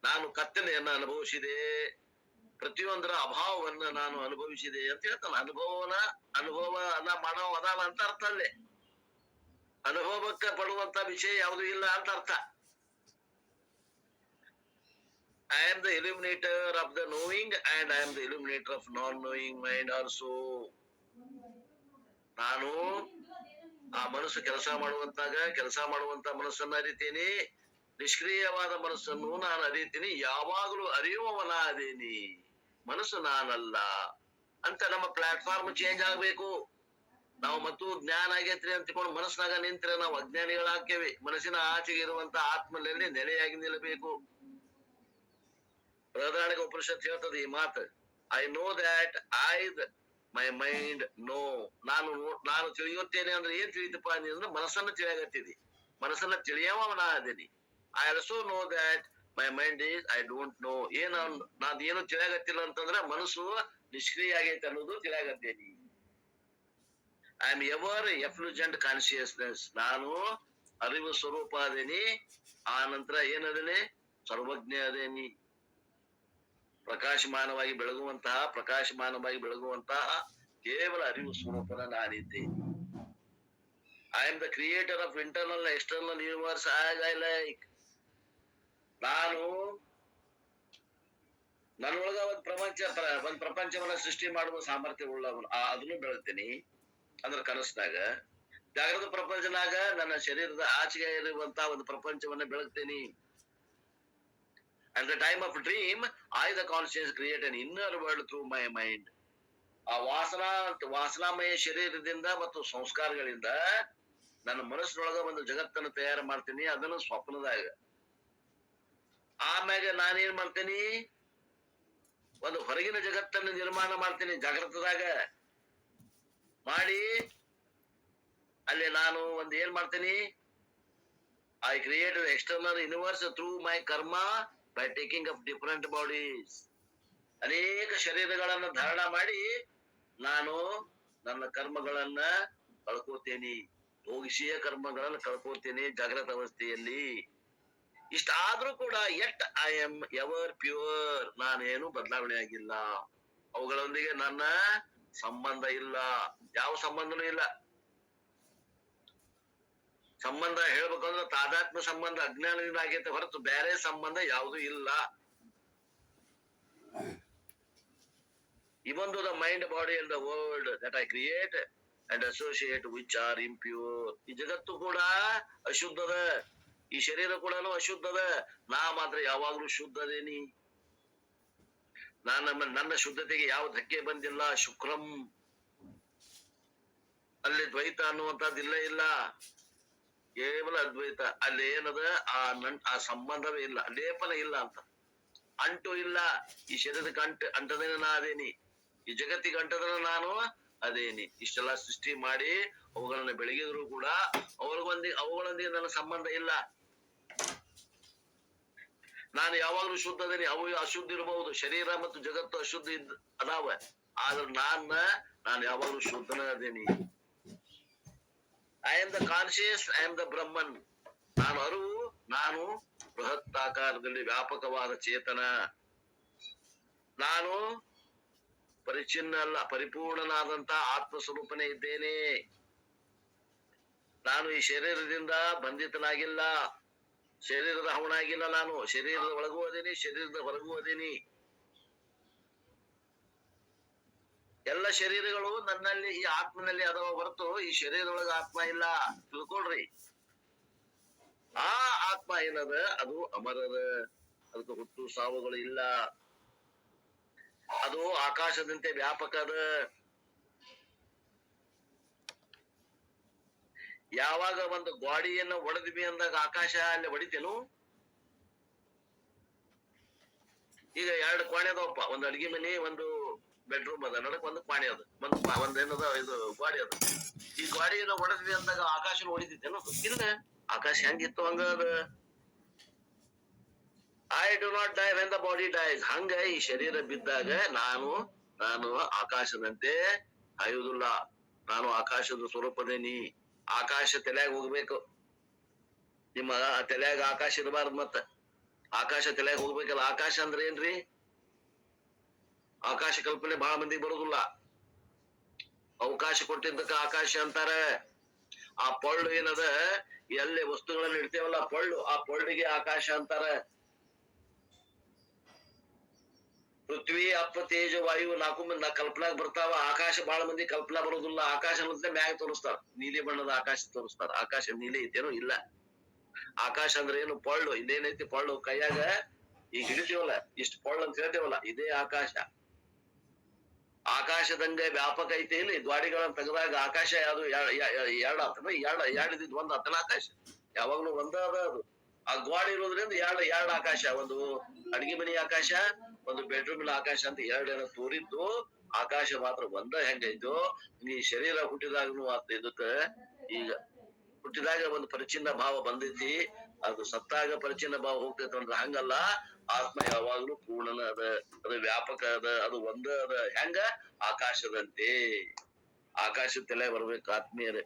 ನಾನು ಕತ್ತಲೆಯನ್ನ ಅನುಭವಿಸಿದೆ, ಪ್ರತಿಯೊಂದರ ಅಭಾವವನ್ನ ನಾನು ಅನುಭವಿಸಿದೆ ಅಂತ ಹೇಳ್ತಾನ. ಅನುಭವ ಮಾಡೋ ಅದಾವ ಅಂತ ಅರ್ಥ ಅಲ್ಲೇ. ಅನುಭವಕ್ಕೆ ಪಡುವಂತ ವಿಷಯ ಯಾವುದು ಇಲ್ಲ ಅಂತ ಅರ್ಥ. I am the illuminator of the knowing and I am the illuminator of non-knowing mind also. ನಾನು ಆ ಮನಸ್ಸು ಕೆಲಸ ಮಾಡುವಂತ ಮನಸ್ಸನ್ನ ಅರಿತೀನಿ, ನಿಷ್ಕ್ರಿಯವಾದ ಮನಸ್ಸನ್ನು ನಾನು ಅರಿತೀನಿ, ಯಾವಾಗಲೂ ಅರಿಯುವವನ ಅದೇನಿ, ಮನಸ್ಸು ನಾನಲ್ಲ ಅಂತ ನಮ್ಮ ಪ್ಲಾಟ್ಫಾರ್ಮ್ ಚೇಂಜ್ ಆಗ್ಬೇಕು. ನಾವು ಮತ್ತು ಜ್ಞಾನ ಆಗೈತ್ರಿ ಅಂತಿಕೊಂಡು ಮನಸ್ಸಿನಾಗ ನಿಂತ್ರೆ ನಾವು ಅಜ್ಞಾನಿಗಳಾಗ್ತೇವೆ. ಮನಸ್ಸಿನ ಆಚೆಗೆ ಇರುವಂತ ಆತ್ಮನಲ್ಲಿ ನೆಲೆಯಾಗಿ ನಿಲ್ಲಬೇಕು. ಬೃಹದಾರಣ್ಯಕ ಉಪನಿಷತ್ ಹೇಳ್ತದೆ ಈ ಮಾತು. I know that my mind know. ನಾನು ತಿಳಿಯುತ್ತೇನೆ ಅಂದ್ರೆ ಏನ್ ತಿಳಿತಪ್ಪ ಅಂದ್ರೆ ಮನಸ್ಸನ್ನ ತಿಳಿಯಾಗತ್ತಿದಿ, ಮನಸ್ಸನ್ನ ತಿಳಿಯವನ ಅದೇನಿ. I also know that my mind is I don't know. ನಾನ್ ಏನು ತಿಳಿಯಾಗತ್ತಿಲ್ಲ ಅಂತಂದ್ರೆ ಮನಸ್ಸು ನಿಷ್ಕ್ರಿಯ ಆಗೈತೆ ಅನ್ನೋದು ತಿಳಿಯಾಗತ್ತೇನಿ. I am ever effulgent consciousness. ನಾನು ಅರಿವು ಸ್ವರೂಪ ಅದೇನಿ. ಆ ನಂತರ ಏನದೇನಿ? ಸರ್ವಜ್ಞ ಅದೇನಿ. ಪ್ರಕಾಶಮಾನವಾಗಿ ಬೆಳಗುವಂತಹ ಕೇವಲ ಅರಿವು ಸ್ವರೂಪನ ನಾನಿದ್ದೇನೆ. I am the creator of internal external universe as I like. ನಾನು ನನ್ನೊಳಗ ಒಂದ್ ಪ್ರಪಂಚವನ್ನ ಸೃಷ್ಟಿ ಮಾಡುವ ಸಾಮರ್ಥ್ಯ ಉಳ್ಳವನು. ಅದನ್ನು ಬೆಳಗ್ತೀನಿ ಅಂದ್ರೆ ಕನಸ್ನಾಗ. ಜಾಗೃತ ಪ್ರಪಂಚನಾಗ ನನ್ನ ಶರೀರದ ಆಚೆಗೆ ಇರುವಂತಹ ಒಂದು ಪ್ರಪಂಚವನ್ನ ಬೆಳಗ್ತೀನಿ. At the time of dream, I the conscious create an inner world through my mind. ಆ ವಾಸನಾಮಯ ಶರೀರದಿಂದ ಮತ್ತು ಸಂಸ್ಕಾರಗಳಿಂದ ನನ್ನ ಮನಸ್ಸಿನೊಳಗ ಒಂದು ಜಗತ್ತನ್ನು ತಯಾರು ಮಾಡ್ತೀನಿ, ಅದನ್ನು ಸ್ವಪ್ನದಾಗ. ಆಮ್ಯಾಗ ನಾನೇನ್ ಮಾಡ್ತೀನಿ? ಒಂದು ಹೊರಗಿನ ಜಗತ್ತನ್ನು ನಿರ್ಮಾಣ ಮಾಡ್ತೀನಿ ಜಾಗೃತದಾಗ ಮಾಡಿ. ಅಲ್ಲಿ ನಾನು ಒಂದು ಏನ್ ಮಾಡ್ತೀನಿ? I create external universe through my ಕರ್ಮ by taking up different bodies. ಅನೇಕ ಶರೀರಗಳನ್ನ ಧಾರಣ ಮಾಡಿ ನಾನು ನನ್ನ ಕರ್ಮಗಳನ್ನ ಕಳ್ಕೋತೇನೆ, ಭೋಗಿಸಿಯ ಕರ್ಮಗಳನ್ನ ಕಳ್ಕೋತೇನೆ ಜಾಗೃತ ಅವಸ್ಥೆಯಲ್ಲಿ. ಇಷ್ಟಾದ್ರೂ ಕೂಡ yet I am ever pure. ನಾನೇನು ಬದಲಾವಣೆ ಆಗಿಲ್ಲ. ಅವುಗಳೊಂದಿಗೆ ನನ್ನ ಸಂಬಂಧ ಇಲ್ಲ, ಯಾವ ಸಂಬಂಧನೂ ಇಲ್ಲ. ಸಂಬಂಧ ಹೇಳ್ಬೇಕಂದ್ರೆ ತಾದಾತ್ಮ್ಯ ಸಂಬಂಧ ಅಜ್ಞಾನದಿಂದ ಆಗೈತೆ ಹೊರತು ಬೇರೆ ಸಂಬಂಧ ಯಾವುದು ಇಲ್ಲ. Even though the mind, body and the world that I create and associate which are impure. ಈ ಜಗತ್ತು ಕೂಡ ಅಶುದ್ಧದ, ಈ ಶರೀರ ಕೂಡ ಅಶುದ್ಧದ. ನಾ ಮಾತ್ರ ಯಾವಾಗ್ಲೂ ಶುದ್ಧದೇನಿ. ನನ್ನ ಶುದ್ಧತೆಗೆ ಯಾವ ಧಕ್ಕೆ ಬಂದಿಲ್ಲ. ಶುಕ್ರಂ, ಅಲ್ಲಿ ದ್ವೈತ ಅನ್ನುವಂಥದ್ದು ಇಲ್ಲ. ಕೇವಲ ಅದ್ವೈತ. ಅಲ್ಲಿ ಏನದ? ಆ ಸಂಬಂಧವೇ ಇಲ್ಲ, ಲೇಪನ ಇಲ್ಲ ಅಂತ, ಅಂಟು ಇಲ್ಲ. ಈ ಶರೀರಕ್ಕೆ ಅಂಟದೇನೆ ನಾ ಅದೇನಿ, ಈ ಜಗತ್ತಿಗೆ ಅಂಟದನ ನಾನು ಅದೇನಿ. ಇಷ್ಟೆಲ್ಲ ಸೃಷ್ಟಿ ಮಾಡಿ ಅವುಗಳನ್ನ ಬೆಳಗಿದ್ರು ಕೂಡ ಅವುಗಳೊಂದಿಗೆ ನನ್ನ ಸಂಬಂಧ ಇಲ್ಲ. ನಾನು ಯಾವಾಗ್ಲೂ ಶುದ್ಧ ಅದೇನಿ. ಅವು ಅಶುದ್ಧ ಇರಬಹುದು, ಶರೀರ ಮತ್ತು ಜಗತ್ತು ಅಶುದ್ಧ ಅದಾವ. ಆದ್ರೆ ನಾನು ಯಾವಾಗ್ಲೂ ಶುದ್ಧನ ಅದೇನಿ. I am the conscious, I am the Brahman. ನಾನು ಅರಿವು, ನಾನು ಬೃಹತ್ ಆಕಾರದಲ್ಲಿ ವ್ಯಾಪಕವಾದ ಚೇತನ. ನಾನು ಪರಿಚ್ಛಿನ್ನ ಅಲ್ಲ, ಪರಿಪೂರ್ಣನಾದಂತ ಆತ್ಮ ಸ್ವರೂಪನೇ ಇದ್ದೇನೆ. ನಾನು ಈ ಶರೀರದಿಂದ ಬಂಧಿತನಾಗಿಲ್ಲ, ಶರೀರದ ಹವನಾಗಿಲ್ಲ. ನಾನು ಶರೀರದ ಒಳಗೂ ಅದೇನಿ, ಶರೀರದ ಹೊರಗೂ ಅದೇನಿ. ಎಲ್ಲ ಶರೀರಗಳು ನನ್ನಲ್ಲಿ, ಈ ಆತ್ಮನಲ್ಲಿ ಅದಾವ ಹೊರತು ಈ ಶರೀರದೊಳಗ ಆತ್ಮ ಇಲ್ಲ. ತಿಳ್ಕೊಳ್ರಿ. ಆ ಆತ್ಮ ಏನದ? ಅದು ಅಮರದ, ಅದಕ್ಕೆ ಹುಟ್ಟು ಸಾವುಗಳು ಇಲ್ಲ. ಅದು ಆಕಾಶದಂತೆ ವ್ಯಾಪಕ ಅದ. ಯಾವಾಗ ಒಂದು ಗಾಡಿಯನ್ನ ಹೊಡೆದ್ವಿ ಅಂದಾಗ ಆಕಾಶ ಅಲ್ಲಿ ಹೊಡಿತೇನು? ಈಗ 2 ಕೋಣೆ ಅದಾವಪ್ಪ, ಒಂದ್ ಅಡಿಗೆ ಮನೆ, ಒಂದು ಬೆಡ್ರೂಮ್ ಅದ, ನಡಕ್ ಒಂದು ಕೋಣೆ ಅದ, ಒಂದ್ ಏನದ ಇದು ಗಾಡಿ ಅದ. ಈ ಗಾಡಿಯನ್ನ ಹೊಡೆದ್ವಿ ಅಂದಾಗ ಆಕಾಶ ಹೊಡಿತೈತೇನು? ಇಲ್ಲ. ಆಕಾಶ ಹೆಂಗಿತ್ತು ಹಂಗ ಅದ. I do not die when the body dies. ಹಂಗ ಈ ಶರೀರ ಬಿದ್ದಾಗ ನಾನು ಆಕಾಶದಂತೆ ಹಾಯುವುದಿಲ್ಲ. ನಾನು ಆಕಾಶದ ಸ್ವರೂಪದೇನಿ. ಆಕಾಶ ತಲೆಯಾಗ ಹೋಗ್ಬೇಕು. ನಿಮ್ಮ ತಲೆಯಾಗ ಆಕಾಶ ಇರಬಾರ್ದು. ಮತ್ತ ಆಕಾಶ ತಲೆಯಾಗ ಹೋಗ್ಬೇಕಲ್ಲ. ಆಕಾಶ ಅಂದ್ರೆ ಏನ್ರಿ? ಆಕಾಶ ಕಲ್ಪನೆ ಬಹಳ ಮಂದಿಗೆ ಬರುದಿಲ್ಲ. ಅವಕಾಶ ಕೊಟ್ಟಿದ್ದಕ್ಕ ಆಕಾಶ ಅಂತಾರ. ಆ ಪೊಳ್ಳು ಏನದ, ಎಲ್ಲಿ ವಸ್ತುಗಳನ್ನ ಇಡ್ತೇವಲ್ಲ ಪೊಳ್ಳು, ಆ ಪೊಳ್ಳಿಗೆ ಆಕಾಶ ಅಂತಾರ. ಪೃಥ್ವಿ, ಅಪ್ಪ, ತೇಜ, ವಾಯು 4 ಮಂದಿ ಕಲ್ಪನಾಗ ಬರ್ತಾವ. ಆಕಾಶ ಬಹಳ ಮಂದಿ ಕಲ್ಪನಾ ಬರೋದಿಲ್ಲ. ಆಕಾಶ ಮತ್ತೆ ಮ್ಯಾಗ ತೋರಿಸ್ತಾರ, ನೀಲಿ ಬಣ್ಣದ ಆಕಾಶ ತೋರಿಸ್ತಾರ. ಆಕಾಶ ನೀಲಿ ಐತೇನೋ? ಇಲ್ಲ. ಆಕಾಶ ಅಂದ್ರೆ ಏನು? ಪೊಳ್ಳು. ಇದೇನೈತಿ ಪೊಳ್ಳು ಕೈಯಾಗ ಈಗ ಹಿಡಿತೇವಲ್ಲ, ಇಷ್ಟು ಪೊಳ್ಳು ಅಂತ ಹೇಳ್ತೇವಲ್ಲ, ಇದೇ ಆಕಾಶ. ಆಕಾಶದಂಗೆ ವ್ಯಾಪಕ ಐತೆ ಇಲ್ಲಿ. ದ್ವಾಡಿಗಳನ್ನ ತೆಗೆದಾಗ ಆಕಾಶ ಯಾವ್ದು ಎರಡು ಆತನ? ಎರಡಿದ್ ಒಂದ್ ಆತನ ಆಕಾಶ? ಯಾವಾಗ್ಲೂ ಒಂದ ಅದ ಅದು. ಆ ದ್ವಾಡಿ ಇರೋದ್ರಿಂದ ಎರಡು ಆಕಾಶ, ಒಂದು ಅಡಿಗೆ ಮನೆ ಆಕಾಶ, ಒಂದು ಬೆಡ್ರೂಮಿನ ಆಕಾಶ ಅಂತ ಎರಡೇನ ತೋರಿದ್ದು. ಆಕಾಶ ಮಾತ್ರ ಒಂದ ಹೆಂಗೈತೋ, ಈ ಶರೀರ ಹುಟ್ಟಿದಾಗನು ಇದಕ್ಕ ಈಗ ಹುಟ್ಟಿದಾಗ ಒಂದು ಪರಿಚಿನ್ನ ಭಾವ ಬಂದೈತಿ. ಅದು ಸತ್ತಾಗ ಪರಿಚಿನ್ನ ಭಾವ ಹೋಗ್ತೈತ ಅಂದ್ರೆ ಹಂಗಲ್ಲ. ಆತ್ಮ ಯಾವಾಗ್ಲೂ ಪೂರ್ಣನ ಅದ, ಅದು ವ್ಯಾಪಕ ಅದ, ಅದು ಒಂದ ಅದ. ಹೆಂಗ? ಆಕಾಶದಂತೆ. ಆಕಾಶ ತಲೆ ಬರ್ಬೇಕು ಆತ್ಮೀಯರೇ.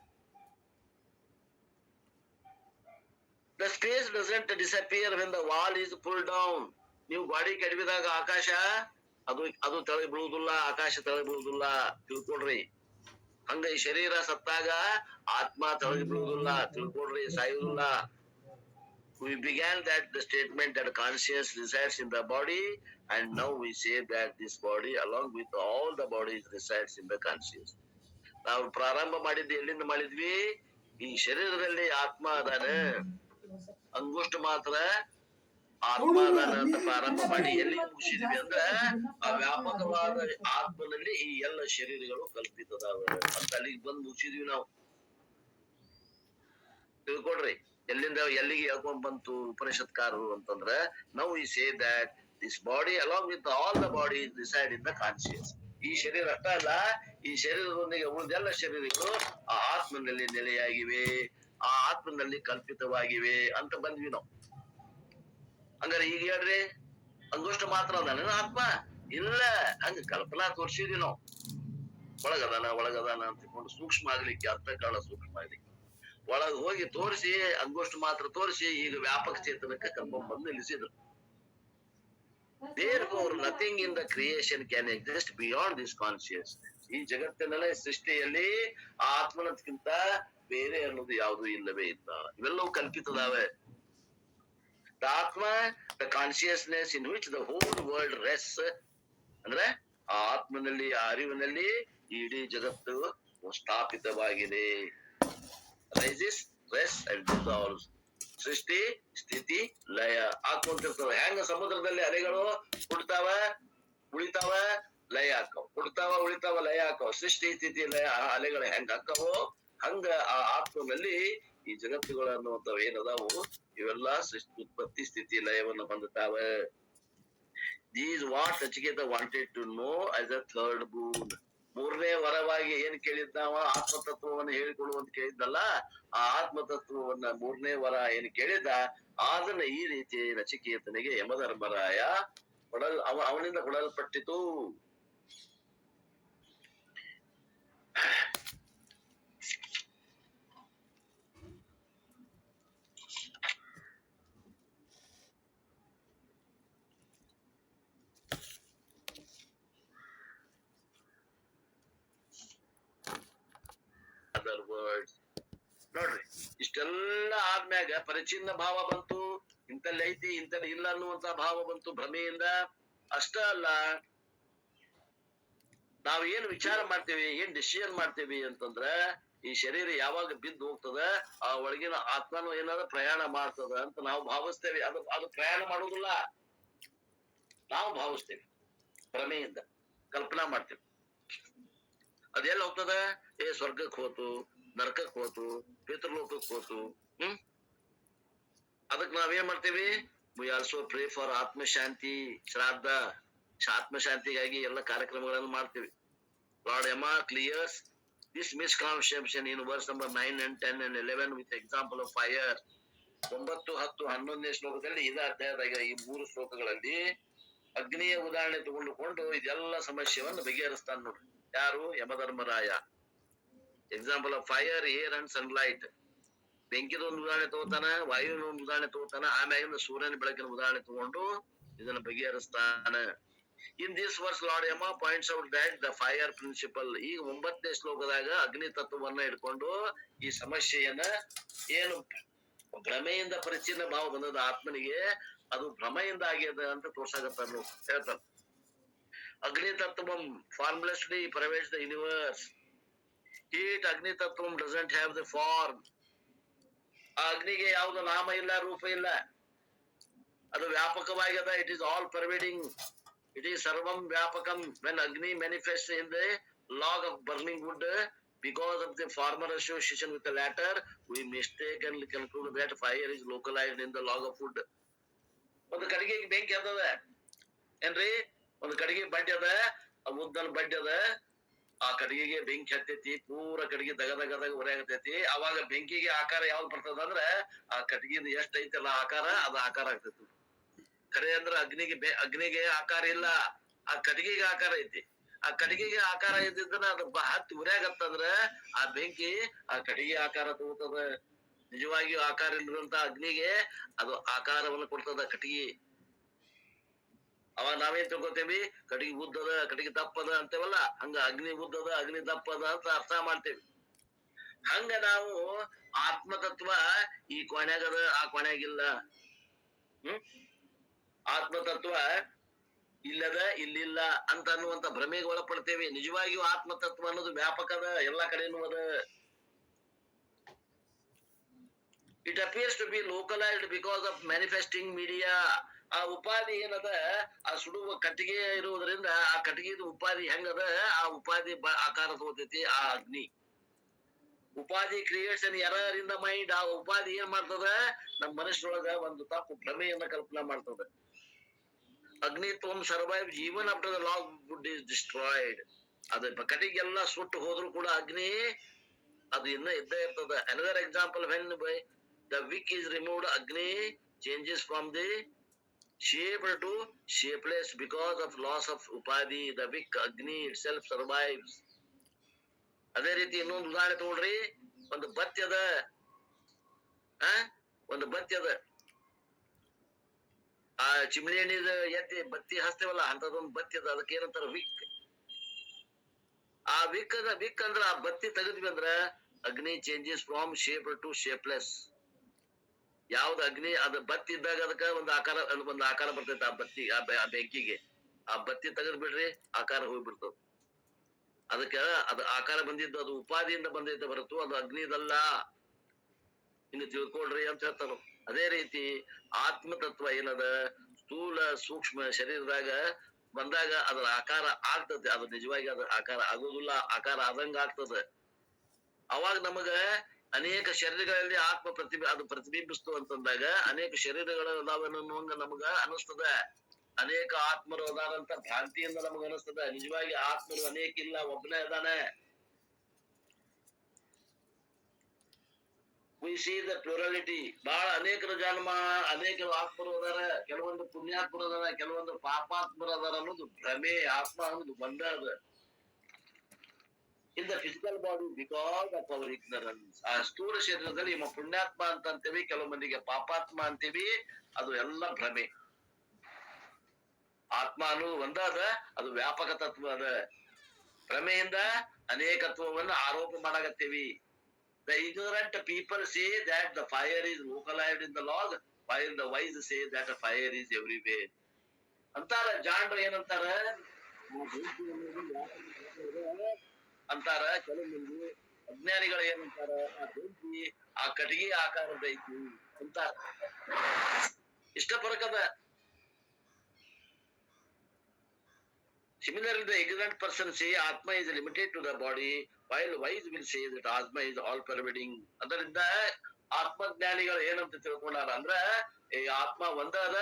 The space doesn't disappear when the wall is pulled down. ನೀವು ಗಾಡಿ ಕೆಡವಿದಾಗ ಆಕಾಶ ಅದು ತಲೆ ಬೀಳುವುದಿಲ್ಲ, ಆಕಾಶ ತಲೆ ಬೀಳುವುದಿಲ್ಲ. ತಿಳ್ಕೊಡ್ರಿ. ಹಂಗ ಈ ಶರೀರ ಸತ್ತಾಗ ಆತ್ಮ ತಳಗಿ ಬೀಳುವುದಿಲ್ಲ. ತಿಳ್ಕೊಡ್ರಿ, ಸಾಯುವುದಿಲ್ಲ. We began that the statement that conscious resides in the body, and now we say that this body along with all the bodies resides in the conscious. ನಾವು ಪ್ರಾರಂಭ ಮಾಡಿದ್ದು ಎಲ್ಲಿಂದ ಮಾಡಿದ್ವಿ? ಈ ಶರೀರದಲ್ಲಿ ಆತ್ಮ ಅದಾನೆ, ಅಂಗುಷ್ಟ ಮಾತ್ರ ಆತ್ಮ ಅದಾನ ಅಂತ ಪ್ರಾರಂಭ ಮಾಡಿ ಎಲ್ಲಿಗೆ ಮುಗಿಸಿದ್ವಿ ಅಂದ್ರ ಆ ವ್ಯಾಪಕವಾದ ಆತ್ಮನಲ್ಲಿ ಈ ಎಲ್ಲ ಶರೀರಗಳು ಕಲ್ಪಿತದಾವ ಅಂತ ಅಲ್ಲಿಗೆ ಬಂದು ಮುಗಿಸಿದ್ವಿ ನಾವು. ತಿಳ್ಕೊಡ್ರಿ, ಎಲ್ಲಿಗೆ ಹೇಳ್ಕೊಂಡ್ ಬಂತು ಉಪನಿಷತ್ಕಾರರು ಅಂತಂದ್ರ, ನಾವು we say that this body along with all the body decide in the conscious. ಈ ಶರೀರ ಅಷ್ಟ ಅಲ್ಲ, ಈ ಶರೀರದೊಂದಿಗೆ ಉಳಿದೆಲ್ಲ ಶರೀರಗಳು ಆ ಆತ್ಮನಲ್ಲಿ ನೆಲೆಯಾಗಿವೆ, ಆ ಆತ್ಮನಲ್ಲಿ ಕಲ್ಪಿತವಾಗಿವೆ ಅಂತ ಬಂದ್ವಿ ನಾವು. ಹಂಗಾರೆ ಈಗ ಹೇಳ್ರಿ, ಅಂಗುಷ್ಟ ಮಾತ್ರ ಅದಾನ ಆತ್ಮ? ಇಲ್ಲ. ಹಂಗ ಕಲ್ಪನಾ ತೋರ್ಸಿದ್ವಿ ನಾವು. ಒಳಗದಾನ ಅಂತ ತಿಳ್ಕೊಂಡು ಸೂಕ್ಷ್ಮ ಆಗ್ಲಿಕ್ಕೆ, ಅರ್ಥ ಕಾಲ ಸೂಕ್ಷ್ಮ ಆಗ್ಲಿಕ್ಕೆ ಒಳಗ್ ಹೋಗಿ ತೋರಿಸಿ, ಅಂಗುಷ್ಟ ಮಾತ್ರ ತೋರಿಸಿ ಈಗ ವ್ಯಾಪಕ ಚೇತನಕ್ಕೆ ಕರ್ಕೊಂಡ್ ಬಂದು ನಿಲ್ಲಿಸಿದ್ರು. Therefore, nothing in the creation can exist beyond this consciousness. ಈ ಜಗತ್ತಿನಲ್ಲೇ ಸೃಷ್ಟಿಯಲ್ಲಿ ಆತ್ಮನಕ್ಕಿಂತ ಬೇರೆ ಅನ್ನೋದು ಯಾವುದು ಇಲ್ಲವೇ ಇಲ್ಲ. ಇವೆಲ್ಲವೂ ಕಲ್ಪಿತದಾವೆ. The Atma, the consciousness in which the whole world rests, ಅಂದ್ರೆ ಆ ಆತ್ಮನಲ್ಲಿ, ಆ ಅರಿವಿನಲ್ಲಿ ಇಡೀ ಜಗತ್ತು ಸ್ಥಾಪಿತವಾಗಿದೆ. Rises, rests and dissolves. ಸೃಷ್ಟಿ, ಸ್ಥಿತಿ, ಲಯ ಹಾಕೊಂತಿರ್ತವೆ. ಹೆಂಗ ಸಮುದ್ರದಲ್ಲಿ ಅಲೆಗಳು ಹುಡ್ತಾವ, ಉಳಿತಾವ, ಲಯ ಹಾಕವ್, ಹುಡ್ತಾವ, ಉಳಿತಾವ, ಲಯ ಹಾಕವ್. ಸೃಷ್ಟಿ, ಸ್ಥಿತಿ, ಲಯ ಅಲೆಗಳು ಹೆಂಗ ಹಾಕವೋ ಹಂಗ ಆ ಆತ್ಮನಲ್ಲಿ ಈ ಜಗತ್ತುಗಳು ಅನ್ನುವಂಥವು ಏನದಾವು ಇವೆಲ್ಲ ಸೃಷ್ಟಿ, ಉತ್ಪತ್ತಿ, ಸ್ಥಿತಿ, ಲಯವನ್ನು ಹೊಂದುತ್ತಾವ. These what Nachiketa wanted to know as a third boon. 3ನೇ ವರವಾಗಿ ಏನ್ ಕೇಳಿದ್ದಾವ? ಆತ್ಮತತ್ವವನ್ನು ಹೇಳಿಕೊಡುವಂತ ಕೇಳಿದ್ದಲ್ಲ. ಆ ಆತ್ಮತತ್ವವನ್ನ 3ನೇ ವರ ಏನ್ ಕೇಳಿದ್ದ, ಅದನ್ನ ಈ ರೀತಿ ನಚಿಕೇತನಿಗೆ ಯಮಧರ್ಮರಾಯ ಅವನಿಂದ ಕೊಡಲ್ಪಟ್ಟಿತು. ಅದರ್ ವರ್ಡ್ಸ್ ನೋಡ್ರಿ, ಇಷ್ಟೆಲ್ಲ ಆದ್ಮ್ಯಾಗ ಪರಿಚಿನ್ನ ಭಾವ ಬಂತು. ಇಂತಲ್ಲಿ ಐತಿ, ಇಂತಲ್ಲಿ ಇಲ್ಲ ಅನ್ನುವಂತ ಭಾವ ಬಂತು ಭ್ರಮೆಯಿಂದ. ಅಷ್ಟ ಅಲ್ಲ, ನಾವ್ ಏನ್ ವಿಚಾರ ಮಾಡ್ತೇವಿ, ಏನ್ ಡಿಸಿಷನ್ ಮಾಡ್ತೇವಿ ಅಂತಂದ್ರ, ಈ ಶರೀರ ಯಾವಾಗ ಬಿದ್ದು ಹೋಗ್ತದ ಆ ಒಳಗಿನ ಆತ್ಮನು ಏನಾದ್ರು ಪ್ರಯಾಣ ಮಾಡ್ತದ ಅಂತ ನಾವು ಭಾವಿಸ್ತೇವೆ. ಅದು ಪ್ರಯಾಣ ಮಾಡುವುದಿಲ್ಲ, ನಾವು ಭಾವಿಸ್ತೇವೆ. ಭ್ರಮೆಯಿಂದ ಕಲ್ಪನಾ ಮಾಡ್ತೇವೆ. ಅದೆಲ್ಲ ಹೋಗ್ತದ? ಸ್ವರ್ಗಕ್ಕೆ ಹೋತು, ನರಕಕ್ಕೆ ಹೋತು, ಪಿತೃಲೋಕಕ್ಕೆ ಹೋತು. ಅದಕ್ ನಾವೇನ್ ಮಾಡ್ತೇವಿ? ವಿ ಆಲ್ಸೋ ಪ್ರೇ ಫಾರ್ ಆತ್ಮಶಾಂತಿ, ಶ್ರಾದ್ದ, ಆತ್ಮಶಾಂತಿಗಾಗಿ ಎಲ್ಲ ಕಾರ್ಯಕ್ರಮಗಳನ್ನು ಮಾಡ್ತೀವಿ. Lord Emma clears this misconception in verse number 9 and 10 and 11 with example of fire. 9, 10, 11ನೇ ಶ್ಲೋಕದಲ್ಲಿ ಇದ ಅಧ್ಯಾಯದಾಗ ಈ 3 ಶ್ಲೋಕಗಳಲ್ಲಿ ಅಗ್ನಿಯ ಉದಾಹರಣೆ ತಗೊಂಡುಕೊಂಡು ಇದೆಲ್ಲ ಸಮಸ್ಯೆಯನ್ನು ಬಗೆಹರಿಸ್ತಾನ ನೋಡ್ರಿ. ಯಾರು? Yamadharmaraya. Example of fire, air and sunlight. ಬೆಂಕಿದ ಒಂದು ಉದಾಹರಣೆ ತಗೋತಾನ, ವಾಯುವಿನ ಒಂದು ಉದಾಹರಣೆ ತಗೋತಾನ, ಆಮ್ಯಾಗಿಂದ ಸೂರ್ಯನ ಬೆಳಕಿನ ಉದಾಹರಣೆ ತಗೊಂಡು ಇದನ್ನ ಬಗೆಹರಿಸ್ತಾನ. In this verse, Lord Yama points out that the fire principle. ಈಗ 9ನೇ ಶ್ಲೋಕದಾಗ ಅಗ್ನಿ ತತ್ವವನ್ನ ಇಟ್ಕೊಂಡು ಈ ಸಮಸ್ಯೆಯನ್ನ ಏನು ಭ್ರಮೆಯಿಂದ ಪರಿಚ್ಛಿನ್ನ ಭಾವ ಬಂದದ ಆತ್ಮನಿಗೆ, ಅದು ಭ್ರಮೆಯಿಂದ ಆಗ್ಯದ ಅಂತ ತೋರ್ಸಾಕತ್ತಾರ, ಹೇಳ್ತಾರ. ಅಗ್ನಿ ತತ್ವಂ formlessly pervades the universe. Heat Agni Tattvam doesn't have the form. ಆ ಅಗ್ನಿಗೆ ಯಾವ್ದು ನಾಮ ಇಲ್ಲ, ರೂಪ ಇಲ್ಲ. ಅದು ವ್ಯಾಪಕವಾಗ್ಯದ. It is all pervading. It is sarvam vyapakam. When Agni manifests in the log of burning wood, because of the former association with the latter, we mistakenly conclude that fire is localized in the log of wood. ಒಂದು ಕಡೆಗೆ ಬೆಂಕಿ ಅದ ಏನ್ರಿ, ಒಂದು ಕಡೆಗೆ ಬಡ್ಡಿ ಅದ, ಆ ಉದ್ದನ ಬಡ್ಡಿ ಅದ, ಆ ಕಡೆಗೆ ಬೆಂಕಿ ಹತ್ತೈತಿ, ಪೂರ ಕಡೆಗೆ ದಗದಗದಾಗ ಉರಿ ಆಗತೈತಿ. ಅವಾಗ ಬೆಂಕಿಗೆ ಆಕಾರ ಯಾವ್ದು ಬರ್ತದ ಅಂದ್ರೆ ಆ ಕಡೆಗಿದ ಎಷ್ಟ್ ಐತಲ್ಲ ಆಕಾರ, ಅದು ಆಕಾರ ಆಗ್ತೈತಿ. ಖರೆ ಅಂದ್ರ ಅಗ್ನಿಗೆ ಆಕಾರ ಇಲ್ಲ, ಆ ಕಟ್ಟಿಗೆಗೆ ಆಕಾರ ಐತಿ. ಆ ಕಟ್ಟಿಗೆಗೆ ಆಕಾರ ಇದ್ದಿದ್ದನ್ನ ಅದು ಹತ್ತಿ ಉರಿಯಾಗತ್ತಂದ್ರ ಆ ಬೆಂಕಿ ಆ ಕಟ್ಟಿಗೆ ಆಕಾರ ತಗೋತದ. ನಿಜವಾಗಿಯೂ ಆಕಾರ ಇಲ್ಲದಂತ ಅಗ್ನಿಗೆ ಅದು ಆಕಾರವನ್ನು ಕೊಡ್ತದ ಕಟ್ಟಿಗೆ. ಅವಾಗ ನಾವೇನ್ ತಿಳ್ಕೊತೇವಿ? ಕಟ್ಟಿಗೆ ಉದ್ದದ, ಕಟ್ಟಿಗೆ ದಪ್ಪದ ಅಂತೇವಲ್ಲ, ಹಂಗ ಅಗ್ನಿ ಉದ್ದದ, ಅಗ್ನಿ ದಪ್ಪದ ಅಂತ ಅರ್ಥ ಮಾಡ್ತೇವಿ. ಹಂಗ ನಾವು ಆತ್ಮತತ್ವ ಈ ಕೊನೆಗದ, ಆ ಕೊನೆಗಿಲ್ಲ. ಆತ್ಮತತ್ವ ಇಲ್ಲದ, ಇಲ್ಲಿಲ್ಲ ಅಂತ ಅನ್ನುವಂತ ಭ್ರಮೆಗೆ ಒಳಪಡ್ತೇವೆ. ನಿಜವಾಗಿಯೂ ಆತ್ಮತತ್ವ ಅನ್ನೋದು ವ್ಯಾಪಕದ, ಎಲ್ಲಾ ಕಡೆನೂ ಅದ. It appears to be localised because of manifesting media. ಆ ಉಪಾಧಿ ಏನದ, ಆ ಸುಡುವ ಕಟ್ಟಿಗೆ ಇರುವುದರಿಂದ ಆ ಕಟ್ಟಿಗೆದ ಉಪಾಧಿ ಹೆಂಗದ, ಆ ಉಪಾಧಿ ಆಕಾರ ತಗೋತೈತಿ ಆ ಅಗ್ನಿ. ಉಪಾಧಿ creates an error in the mind. ಆ ಉಪಾಧಿ ಏನ್ ಮಾಡ್ತದ? ನಮ್ಮ ಮನಸ್ಸಿನೊಳಗ ಒಂದು ತಪ್ಪು ಭ್ರಮೆಯನ್ನ ಕಲ್ಪನಾ ಮಾಡ್ತದ. Agnitvam survive even after the log wood is destroyed. ಅದ ಕಟ್ಟಿಗೆಲ್ಲ ಸುಟ್ಟು ಹೋದ್ರು ಕೂಡ ಅಗ್ನಿ ಅದು ಇನ್ನ ಇದ್ದೇ ಇರ್ತದ. Another example, when by the wick is removed, agni changes from the shape to shapeless because of loss of upadhi. The wick, Agni itself survives. ಅದೇ ರೀತಿ ಇನ್ನೊಂದು ಉದಾಹರಣೆ ತಗೊಳ್ರಿ. ಒಂದು ಬತ್ತಿ ಅದ, ಒಂದು ಬತ್ತಿ ಅದ, ಆ ಚಿಮಣಿ ಎಣ್ಣಿದ ಎತ್ತಿ ಬತ್ತಿ ಹಚ್ತೇವಲ್ಲ ಅಂತದೊಂದು ಬತ್ತಿ ಅದ. ಅದಕ್ಕೆ ಏನಂತಾರ? ವಿಕ್. ಆ ವಿಕ್ ಅಂದ್ರ ಆ ಬತ್ತಿ ತೆಗೆದ್ವಿ ಅಂದ್ರ ಅಗ್ನಿ changes from shape to shapeless. ಯಾವ್ದು ಅಗ್ನಿ ಅದ ಬತ್ತಿ ಇದ್ದಾಗ ಅದಕ್ಕ ಒಂದು ಆಕಾರ ಬರ್ತೈತೆ ಆ ಬತ್ತಿ, ಆ ಬೆಂಕಿಗೆ. ಆ ಬತ್ತಿ ತೆಗೆದ್ ಬಿಡ್ರಿ, ಆಕಾರ ಹೋಗ್ಬಿಡ್ತದ. ಅದಕ್ಕ ಅದು ಆಕಾರ ಬಂದಿದ್ದು ಅದು ಉಪಾಧಿಯಿಂದ ಬಂದೈತೆ ಹೊರತು ಅದು ಅಗ್ನಿದಲ್ಲ. ಇನ್ನು ತಿಳ್ಕೊಳ್ರಿ ಅಂತ ಹೇಳ್ತಾರ. ಅದೇ ರೀತಿ ಆತ್ಮತತ್ವ ಏನದ, ಸ್ಥೂಲ ಸೂಕ್ಷ್ಮ ಶರೀರದಾಗ ಬಂದಾಗ ಅದರ ಆಕಾರ ಆಗ್ತದೆ. ಅದು ನಿಜವಾಗಿ ಅದ್ರ ಆಕಾರ ಆಗೋದಿಲ್ಲ, ಆಕಾರ ಆದಂಗ ಆಗ್ತದ. ಅವಾಗ ನಮಗ ಅನೇಕ ಶರೀರಗಳಲ್ಲಿ ಆತ್ಮ ಅದು ಪ್ರತಿಬಿಂಬಿಸ್ತು ಅಂತಂದಾಗ ಅನೇಕ ಶರೀರಗಳು ಅದಾವನ್ನೋಂಗ ನಮಗ ಅನಿಸ್ತದ. ಅನೇಕ ಆತ್ಮರು ಅದಾರಂತ ಭ್ರಾಂತಿಯಿಂದ ನಮಗ ಅನಿಸ್ತದ. ನಿಜವಾಗಿ ಆತ್ಮರು ಅನೇಕ ಇಲ್ಲ, ಒಬ್ಬನೇ ಅದಾನೆ. We see the plurality. ಬಹಳ ಅನೇಕರ ಜನ್ಮ, ಅನೇಕರು ಆತ್ಮರು ಅದಾರ, ಕೆಲವೊಂದು ಪುಣ್ಯಾತ್ಮರು ಅದಾರ, ಕೆಲವೊಂದು ಪಾಪಾತ್ಮರು ಅದಾರ ಅನ್ನೋದು ಭ್ರಮೆ. ಆತ್ಮ ಅನ್ನೋದು ಬಂದ ಅದ in the physical body because of our ignorance. ಆ ಸ್ಥೂಲ ಶರೀರದಲ್ಲಿ ನಮ್ಮ ಪುಣ್ಯಾತ್ಮ ಅಂತ ಅಂತೀವಿ, ಕೆಲವು ಮಂದಿಗೆ ಪಾಪಾತ್ಮ ಅಂತೀವಿ. ಅದು ಎಲ್ಲ ಭ್ರಮೆ. ಆತ್ಮ ಅನ್ನೋದು ಒಂದಾದ, ಅದು ವ್ಯಾಪಕ ತತ್ವ ಅದ. ಭ್ರಮೆಯಿಂದ ಅನೇಕತ್ವವನ್ನು ಆರೋಪ ಮಾಡಾಕತ್ತೀವಿ. The ignorant people say that the fire is localized in the log, while the wise say that the fire is everywhere. ಅಂತಾರ ಜಾಣರು ಏನಂತಾರ ಅಂತಾರ. ಕೆಲವು ಮಂದಿ ಅಜ್ಞಾನಿಗಳು ಏನಂತಾರ, ಆ ಬೆಂಕಿ ಆ ಕಟ್ಟಿಗೆ ಆಕಾರದ ಐತಿ ಅಂತಾರ. ಇಷ್ಟ ಫರಕದ. Similarly, the ignorant person say Atma is limited to the body, while wise will say that Atma is all pervading. ಅದರಿಂದ ಆತ್ಮಜ್ಞಾನಿಗಳು ಏನಂತ ತಿಳ್ಕೊಂಡಾರ ಅಂದ್ರ ಈ ಆತ್ಮ ಒಂದ ಅದ,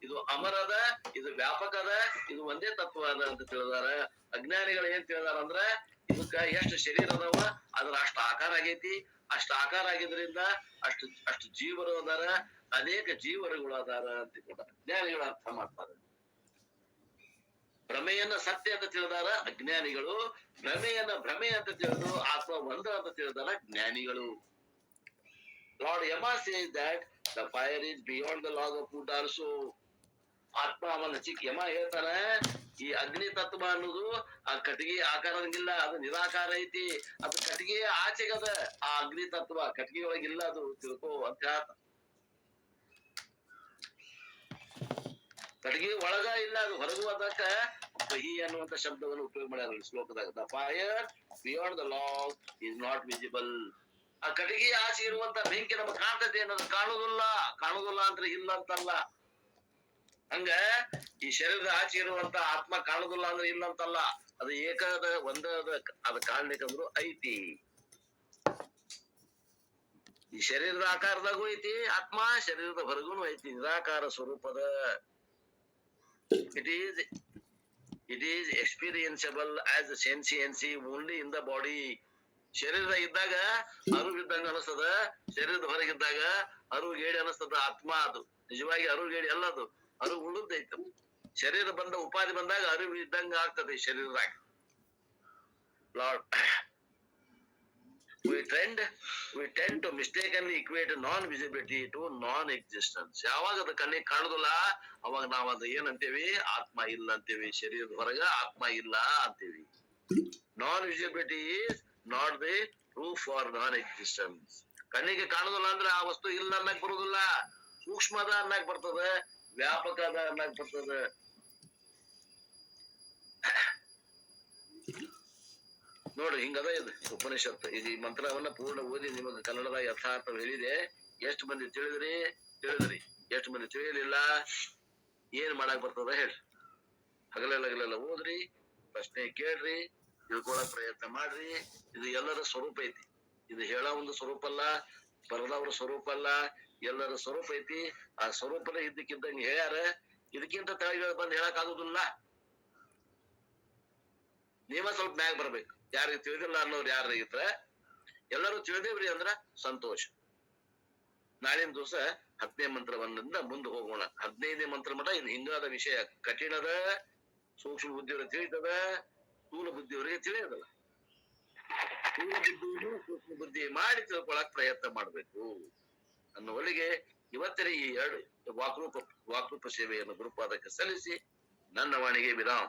ಇದು ಅಮರ ಅದ, ಇದು ವ್ಯಾಪಕ ಅದ, ಇದು ಒಂದೇ ತತ್ವ ಅದ ಅಂತ ತಿಳಿದಾರ. ಅಜ್ಞಾನಿಗಳು ಏನ್ ತಿಳಿದಾರ ಅಂದ್ರ ಇದಕ್ಕ ಎಷ್ಟು ಶರೀರ ಅದಾವ, ಅದ್ರ ಅಷ್ಟು ಆಕಾರ ಆಗೈತಿ, ಅಷ್ಟು ಆಕಾರ ಆಗಿದ್ರಿಂದ ಅಷ್ಟು ಜೀವರು ಅದಾರ, ಅನೇಕ ಜೀವರುಗಳು ಅದಾರ ಅಂತ ತಿಳ್ಕೊಂಡಾರ. ಜ್ಞಾನಿಗಳು ಅರ್ಥ ಮಾಡ್ತಾರೆ. ಭ್ರಮೆಯನ್ನ ಸತ್ಯ ಅಂತ ತಿಳಿದಾರ ಅಜ್ಞಾನಿಗಳು, ಭ್ರಮೆಯನ್ನ ಭ್ರಮೆ ಅಂತ ತಿಳಿದು ಆತ್ಮ ಒಂದ ಅಂತ ತಿಳಿದಾರ ಜ್ಞಾನಿಗಳು. Lord Yama says that the fire is beyond the laws of food also. ಆತ್ಮ ಅವನ ಚಿಕ್ಕ ಯಮ ಹೇಳ್ತಾನೆ, ಈ ಅಗ್ನಿ ತತ್ವ ಅನ್ನೋದು ಆ ಕಟ್ಟಿಗೆ ಆಕಾರದಂಗಿಲ್ಲ, ಅದು ನಿರಾಕಾರ ಐತಿ, ಅದು ಕಟ್ಟಿಗೆ ಆಚೆಗದ. ಆ ಅಗ್ನಿ ತತ್ವ ಕಟ್ಟಿಗೆ ಒಳಗಿಲ್ಲ, ಅದು ತಿಳ್ಕೋ ಅಂತ ಹೇಳ್ತ. ಕಟ್ಟಿಗೆ ಒಳಗ ಇಲ್ಲ, ಅದು ಹೊರಗು. ಅದಕ್ಕ ಬಹಿ ಅನ್ನುವಂತ ಶಬ್ದವನ್ನು ಉಪಯೋಗ ಮಾಡ್ಯಾರ ಈ ಶ್ಲೋಕದಾಗ. The fire beyond the logs is not visible. ಆ ಕಟ್ಟಿಗೆ ಆಚೆ ಇರುವಂತ ಬೆಂಕಿ ನಮ್ಗೆ ಕಾಣ್ತದೆ ಅನ್ನೋದು ಕಾಣುದಿಲ್ಲ ಅಂದ್ರೆ ಇಲ್ಲ ಅಂತಲ್ಲ. ಹಂಗ ಈ ಶರೀರದ ಆಚೆ ಇರುವಂತ ಆತ್ಮ ಕಾಣುದಿಲ್ಲ ಅಂದ್ರೆ ಇಲ್ಲ ಅಂತಲ್ಲ. ಅದು ಏಕದ ಒಂದದ, ಅದ ಕಾಣ್ಲಿಕ್ಕಂದ್ರು ಐತಿ. ಈ ಶರೀರದ ಆಕಾರದಾಗೂ ಐತಿ ಆತ್ಮ, ಶರೀರದ ಹೊರಗುನು ಐತಿ, ನಿರಾಕಾರ ಸ್ವರೂಪದ. It is experienceable as sentiency only in the body. ಶರೀರ ಇದ್ದಾಗ ಅರಿವಿದ್ದಂಗ ಅನಿಸ್ತದ, ಶರೀರದ ಹೊರಗಿದ್ದಾಗ ಅರಿವುಗೇಡಿ ಅನಿಸ್ತದ. ಆತ್ಮ ಅದು ನಿಜವಾಗಿ ಅರಿವುಗೇಡಿ ಅಲ್ಲ, ಅದು ಅರಿವು ಉಳಿದೈತ. ಶರೀರ ಬಂದ ಉಪಾಧಿ ಬಂದಾಗ ಅರಿವು ಇದ್ದಂಗ ಆಗ್ತದೆ ಶರೀರದಾಗ. Lord, we tend to mistakenly equate non-visibility to non-existence. ಯಾವಾಗ ಅದು ಕಣ್ಣಿಗೆ ಕಾಣುದಿಲ್ಲ ಅವಾಗ ನಾವ್ ಅದು ಏನಂತೇವಿ, ಆತ್ಮ ಇಲ್ಲ ಅಂತೇವಿ. ಶರೀರದ ಹೊರಗ ಆತ್ಮ ಇಲ್ಲ ಅಂತೇವಿ. Non-visibility is not the proof for non-existence. ಕಣ್ಣಿಗೆ ಕಾಣುದಿಲ್ಲ ಅಂದ್ರೆ ಆ ವಸ್ತು ಇಲ್ಲ ಅನ್ನಕ್ ಬರುದಿಲ್ಲ. ಸೂಕ್ಷ್ಮದ ಅನ್ನಕ್ ಬರ್ತದ, ವ್ಯಾಪಕದ ಅನ್ನಕ್ ಬರ್ತದ. ನೋಡ್ರಿ ಹಿಂಗದ ಇದು ಉಪನಿಷತ್ತು. ಇದು ಈ ಮಂತ್ರವನ್ನ ಪೂರ್ಣ ಓದಿ ನಿಮಗೆ ಕನ್ನಡದಾಗ ಯಥಾರ್ಥ ಹೇಳಿದೆ. ಎಷ್ಟು ಮಂದಿ ತಿಳಿದ್ರಿ? ಎಷ್ಟು ಮಂದಿ ತಿಳಿಯಲಿಲ್ಲ? ಏನ್ ಮಾಡಕ್ ಬರ್ತದ ಹೇಳ್ರಿ. ಹಗಲೆಲ್ಲ ಓದ್ರಿ, ಪ್ರಶ್ನೆ ಕೇಳ್ರಿ, ತಿಳ್ಕೊಳಕ್ ಪ್ರಯತ್ನ ಮಾಡ್ರಿ. ಇದು ಎಲ್ಲರ ಸ್ವರೂಪ ಐತಿ. ಇದು ಹೇಳೋ ಒಂದು ಸ್ವರೂಪ ಅಲ್ಲ, ಬರದವ್ರ ಸ್ವರೂಪ ಅಲ್ಲ, ಎಲ್ಲರ ಸ್ವರೂಪ ಐತಿ. ಆ ಸ್ವರೂಪನ ಇದ್ದಕ್ಕಿದ್ದಂಗೆ ಹೇಳ್ಯಾರ. ಇದಕ್ಕಿಂತ ತೆಳಗೆ ಬಂದು ಹೇಳಕ್ ಆಗುದಿಲ್ಲ. ನೀವ ಸ್ವಲ್ಪ ಮ್ಯಾಗ ಬರ್ಬೇಕು. ಯಾರಿಗೆ ತಿಳಿದಿಲ್ಲ ಅನ್ನೋರು ಯಾರು ಇದ್ರ, ಎಲ್ಲರೂ ತಿಳಿದೇವ್ರಿ ಅಂದ್ರ ಸಂತೋಷ. ನಾಳಿನ ದಿವಸ 10ನೇ ಮಂತ್ರವನ್ನ ಮುಂದೆ ಹೋಗೋಣ. 15ನೇ ಮಂತ್ರ ಮಠ ಇದು ಹಿಂಗಾದ ವಿಷಯ. ಕಠಿಣದ, ಸೂಕ್ಷ್ಮ ಬುದ್ಧಿಯವರಿಗೆ ತಿಳಿತದ, ಸ್ಥೂಲ ಬುದ್ಧಿಯವರಿಗೆ ತಿಳಿಯೋದಲ್ಲ. ಸ್ಥೂಲ ಬುದ್ಧಿಯನ್ನು ಸೂಕ್ಷ್ಮ ಬುದ್ಧಿ ಮಾಡಿ ತಿಳ್ಕೊಳಕ್ ಪ್ರಯತ್ನ ಮಾಡ್ಬೇಕು ಅನ್ನುವಲ್ಲಿಗೆ ಇವತ್ತಿನ ಈ 2 ವಾಕ್ರೂಪ ಸೇವೆಯನ್ನು ಗುರುಪಾದಕ್ಕೆ ಸಲ್ಲಿಸಿ ನನ್ನ ವಾಣಿಗೆ ವಿರಾಮ.